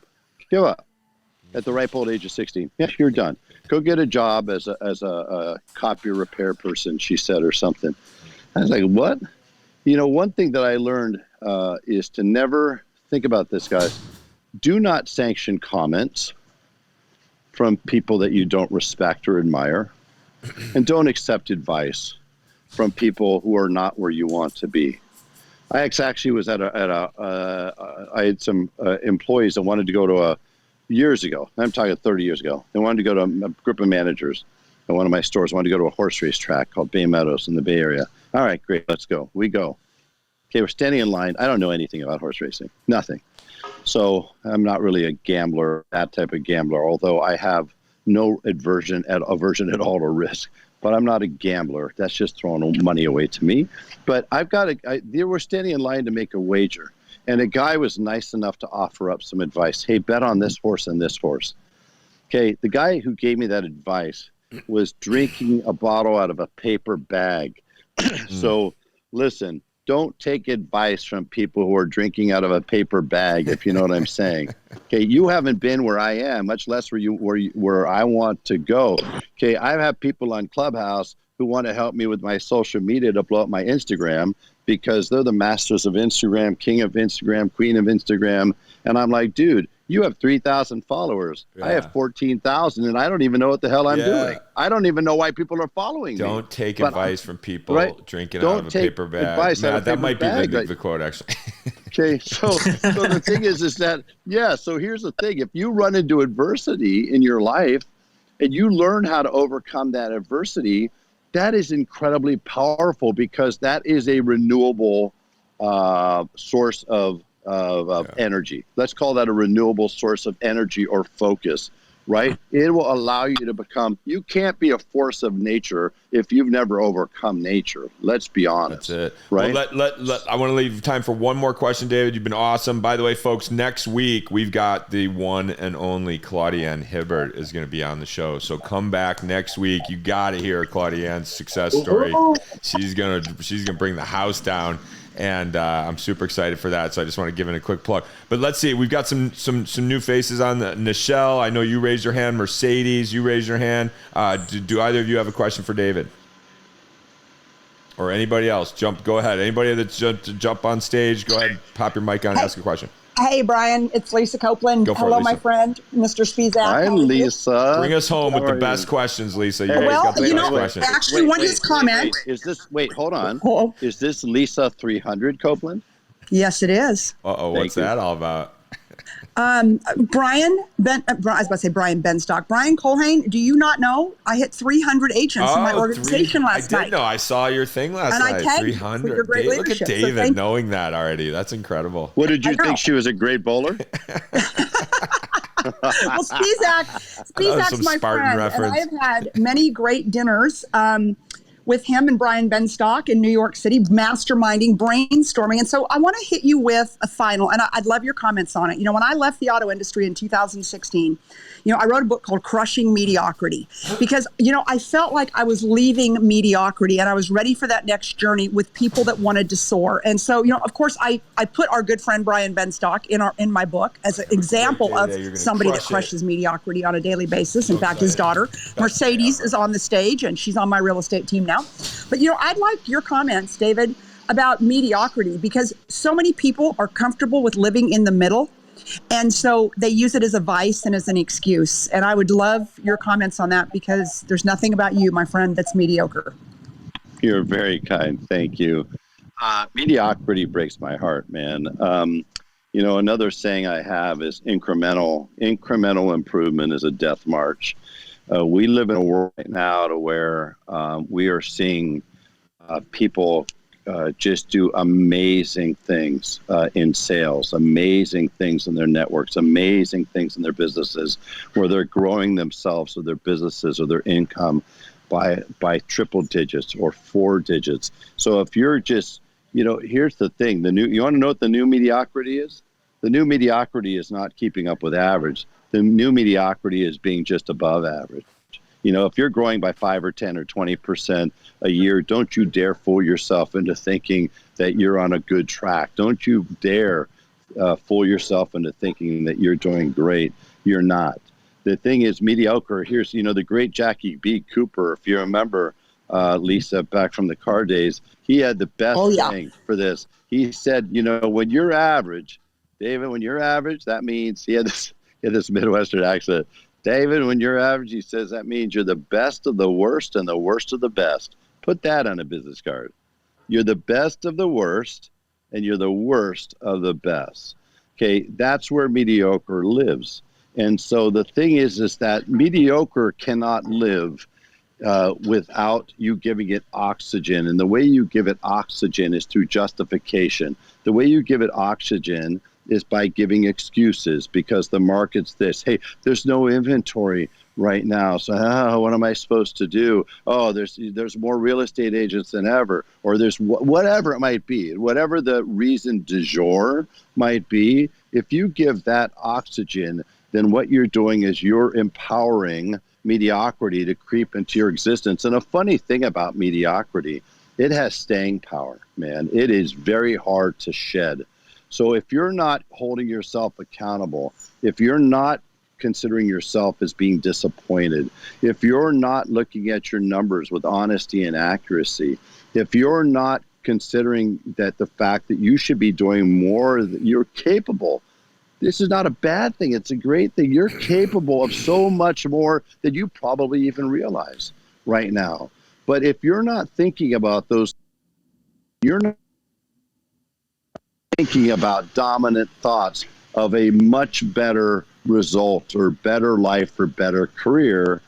Give up. At the ripe old age of 16. Yeah, you're done. Go get a job as a copier repair person, she said, or something. I was like, what? One thing that I learned is to never think about this, guys. Do not sanction comments from people that you don't respect or admire, and don't accept advice from people who are not where you want to be. I actually was I had some employees that wanted to go to years ago. I'm talking 30 years ago. They wanted to go to a group of managers at one of my stores, wanted to go to a horse race track called Bay Meadows in the Bay Area. All right, great, let's go. We go. Okay, we're standing in line. I don't know anything about horse racing, nothing. So I'm not really a gambler, that type of gambler, although I have no aversion at all to risk. But I'm not a gambler. That's just throwing money away to me. But they were standing in line to make a wager. And a guy was nice enough to offer up some advice. Hey, bet on this horse and this horse. Okay, the guy who gave me that advice was drinking a bottle out of a paper bag. So listen, don't take advice from people who are drinking out of a paper bag, if you know what I'm saying. Okay, you haven't been where I am, much less where I want to go. Okay, I have people on Clubhouse who want to help me with my social media to blow up my Instagram because they're the masters of Instagram, king of Instagram, queen of Instagram. And I'm like, dude, you have 3,000 followers. Yeah. I have 14,000, and I don't even know what the hell I'm doing. I don't even know why people are following me. Don't take advice from people drinking out of a paper bag. That might be the quote, actually. Okay, so the thing is that, so here's the thing. If you run into adversity in your life and you learn how to overcome that adversity, that is incredibly powerful because that is a renewable source of energy. Let's call that a renewable source of energy or focus, right? It will allow you to become, you can't be a force of nature if you've never overcome nature. Let's be honest. That's it. Right? Well, I want to leave time for one more question, David. You've been awesome. By the way, folks, next week, we've got the one and only Claudiane Hibbert is going to be on the show. So come back next week. You got to hear Claudiane's success story. She's going to bring the house down. And I'm super excited for that. So I just want to give it a quick plug. But let's see. We've got some new faces on the Nichelle. I know you raised your hand. Mercedes, you raised your hand. Do either of you have a question for David? Or anybody else? Go ahead. Anybody that's jump on stage, go ahead, pop your mic on and ask a question. Hey, Brian, it's Lisa Copeland. Hello, my friend, Mr. Spisak. Hi, Lisa. Bring us home with the best questions, Lisa. Actually, one just comment. Hold on. Is this Lisa 300 Copeland? Yes, it is. What's that all about? Brian I was about to say Brian Benstock. Brian Culhane, do you not know? I hit 300 agents in my organization last night. I did know. I saw your thing last night. And I tagged you for your great Look leadership. at David knowing that already. That's incredible. What did you think? She was a great bowler? Well, Spisak's my Spartan friend, reference. and I have had many great dinners with him and Brian Benstock in New York City, masterminding, brainstorming. And so I want to hit you with a final, and I'd love your comments on it. You know, when I left the auto industry in 2016, you know, I wrote a book called Crushing Mediocrity because, you know, I felt like I was leaving mediocrity and I was ready for that next journey with people that wanted to soar. And so, you know, of course, I put our good friend Brian Benstock in my book as an example of somebody that crushes mediocrity on a daily basis. In fact, his daughter, Mercedes, is on the stage and she's on my real estate team now. But, you know, I'd like your comments, David, about mediocrity because so many people are comfortable with living in the middle. And so they use it as a vice and as an excuse. And I would love your comments on that because there's nothing about you, my friend, that's mediocre. You're very kind. Thank you. Mediocrity breaks my heart, man. You know, another saying I have is incremental improvement is a death march. We live in a world right now to where we are seeing people just do amazing things in sales, amazing things in their networks, amazing things in their businesses, where they're growing themselves or their businesses or their income by triple digits or 4 digits. So if you're just, you know, here's the thing, you want to know what the new mediocrity is? The new mediocrity is not keeping up with average. The new mediocrity is being just above average. You know, if you're growing by 5 or 10 or 20% a year, don't you dare fool yourself into thinking that you're on a good track. Don't you dare fool yourself into thinking that you're doing great. You're not. The thing is mediocre. Here's, you know, the great Jackie B. Cooper, if you remember, Lisa, back from the car days, he had the best thing for this. He said, you know, when you're average, David, when you're average, that means he had this Midwestern accent. David, when you're average, he says that means you're the best of the worst and the worst of the best. Put that on a business card. You're the best of the worst and you're the worst of the best. Okay, that's where mediocre lives. And so the thing is that mediocre cannot live without you giving it oxygen. And the way you give it oxygen is through justification. The way you give it oxygen is by giving excuses because the market's this. Hey, there's no inventory right now. So what am I supposed to do? Oh, there's more real estate agents than ever. Or there's whatever it might be. Whatever the reason du jour might be, if you give that oxygen, then what you're doing is you're empowering mediocrity to creep into your existence. And a funny thing about mediocrity, it has staying power, man. It is very hard to shed. So if you're not holding yourself accountable, if you're not considering yourself as being disappointed, if you're not looking at your numbers with honesty and accuracy, if you're not considering that the fact that you should be doing more, that you're capable, this is not a bad thing. It's a great thing. You're capable of so much more than you probably even realize right now. But if you're not thinking about those, you're not thinking about dominant thoughts of a much better result or better life or better career,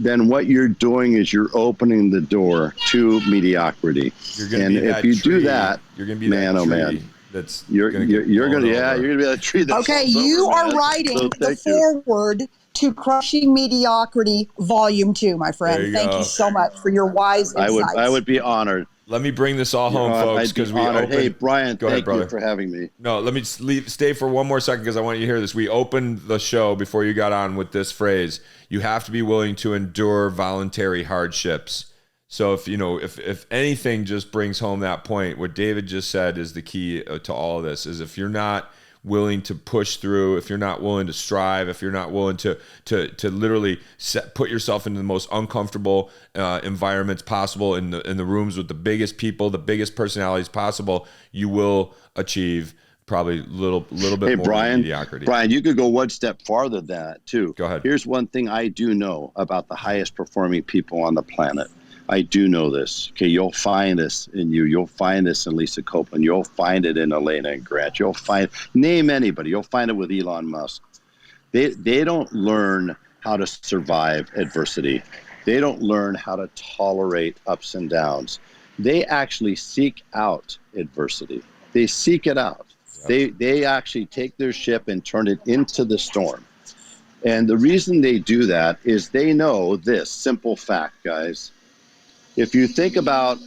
then what you're doing is you're opening the door to mediocrity. And if you do that, you're going to be man, that tree. Oh man, That's you're gonna be that tree. Okay, you are writing the foreword to Crushing Mediocrity, Volume 2, my friend. Thank you so much for your wise insights. I would be honored. Let me bring this all home, folks, because we opened. Hey, Brian, Go ahead, thank you for having me. No, let me just stay for one more second because I want you to hear this. We opened the show before you got on with this phrase: "You have to be willing to endure voluntary hardships." So if anything just brings home that point, what David just said is the key to all of this. Is if you're not willing to push through, if you're not willing to strive, if you're not willing to literally put yourself into the most uncomfortable environments possible in the rooms with the biggest people, the biggest personalities possible, you will achieve probably a little bit more mediocrity. Brian, you could go one step farther than that too. Go ahead. Here's one thing I do know about the highest performing people on the planet. I do know this. Okay, you'll find this in you. You'll find this in Lisa Copeland. You'll find it in Elena and Grant. You'll find, name anybody. You'll find it with Elon Musk. They don't learn how to survive adversity. They don't learn how to tolerate ups and downs. They actually seek out adversity. They seek it out. They actually take their ship and turn it into the storm. And the reason they do that is they know this simple fact, guys. If you think about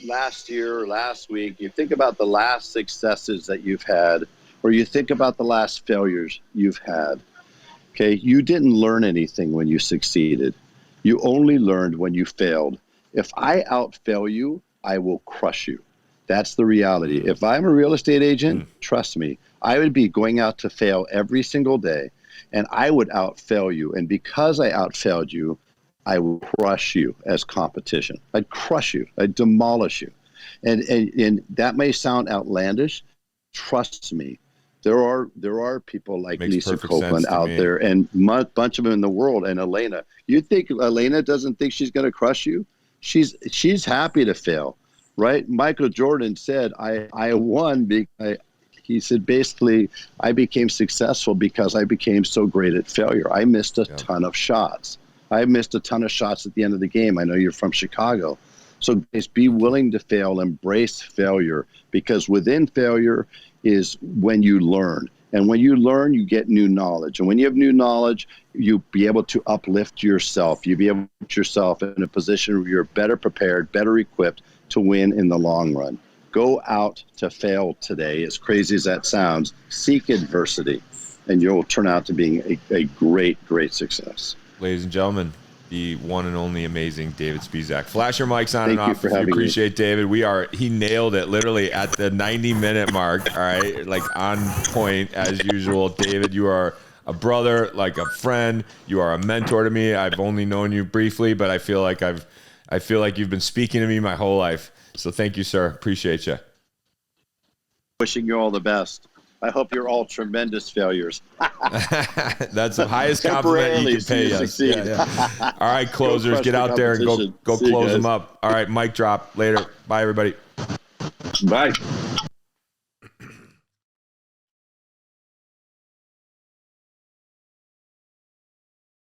last year or last week, you think about the last successes that you've had, or you think about the last failures you've had, okay, you didn't learn anything when you succeeded. You only learned when you failed. If I outfail you, I will crush you. That's the reality. If I'm a real estate agent, trust me, I would be going out to fail every single day, and I would outfail you. And because I outfailed you, I will crush you as competition. I'd crush you. I'd demolish you. And that may sound outlandish. Trust me, there are people like Lisa Copeland out there, and a bunch of them in the world. And Elena, you think Elena doesn't think she's going to crush you? She's happy to fail, right? Michael Jordan said, I won because he said, basically, I became successful because I became so great at failure. I missed a ton of shots. I missed a ton of shots at the end of the game. I know you're from Chicago. So guys, be willing to fail, embrace failure, because within failure is when you learn. And when you learn, you get new knowledge. And when you have new knowledge, you'll be able to uplift yourself. You'll be able to put yourself in a position where you're better prepared, better equipped to win in the long run. Go out to fail today, as crazy as that sounds. Seek adversity, and you'll turn out to being a great, great success. Ladies and gentlemen, the one and only amazing David Spisak. Flash your mics on and off if you appreciate David. He nailed it literally at the 90-minute mark. All right, like on point as usual. David, you are a brother, like a friend. You are a mentor to me. I've only known you briefly, but I feel like you've been speaking to me my whole life. So thank you, sir. Appreciate you. Wishing you all the best. I hope you're all tremendous failures. That's the highest compliment you can pay us. Yeah. All right, closers, get out there and go close them up. All right, mic drop later. Bye, everybody. Bye.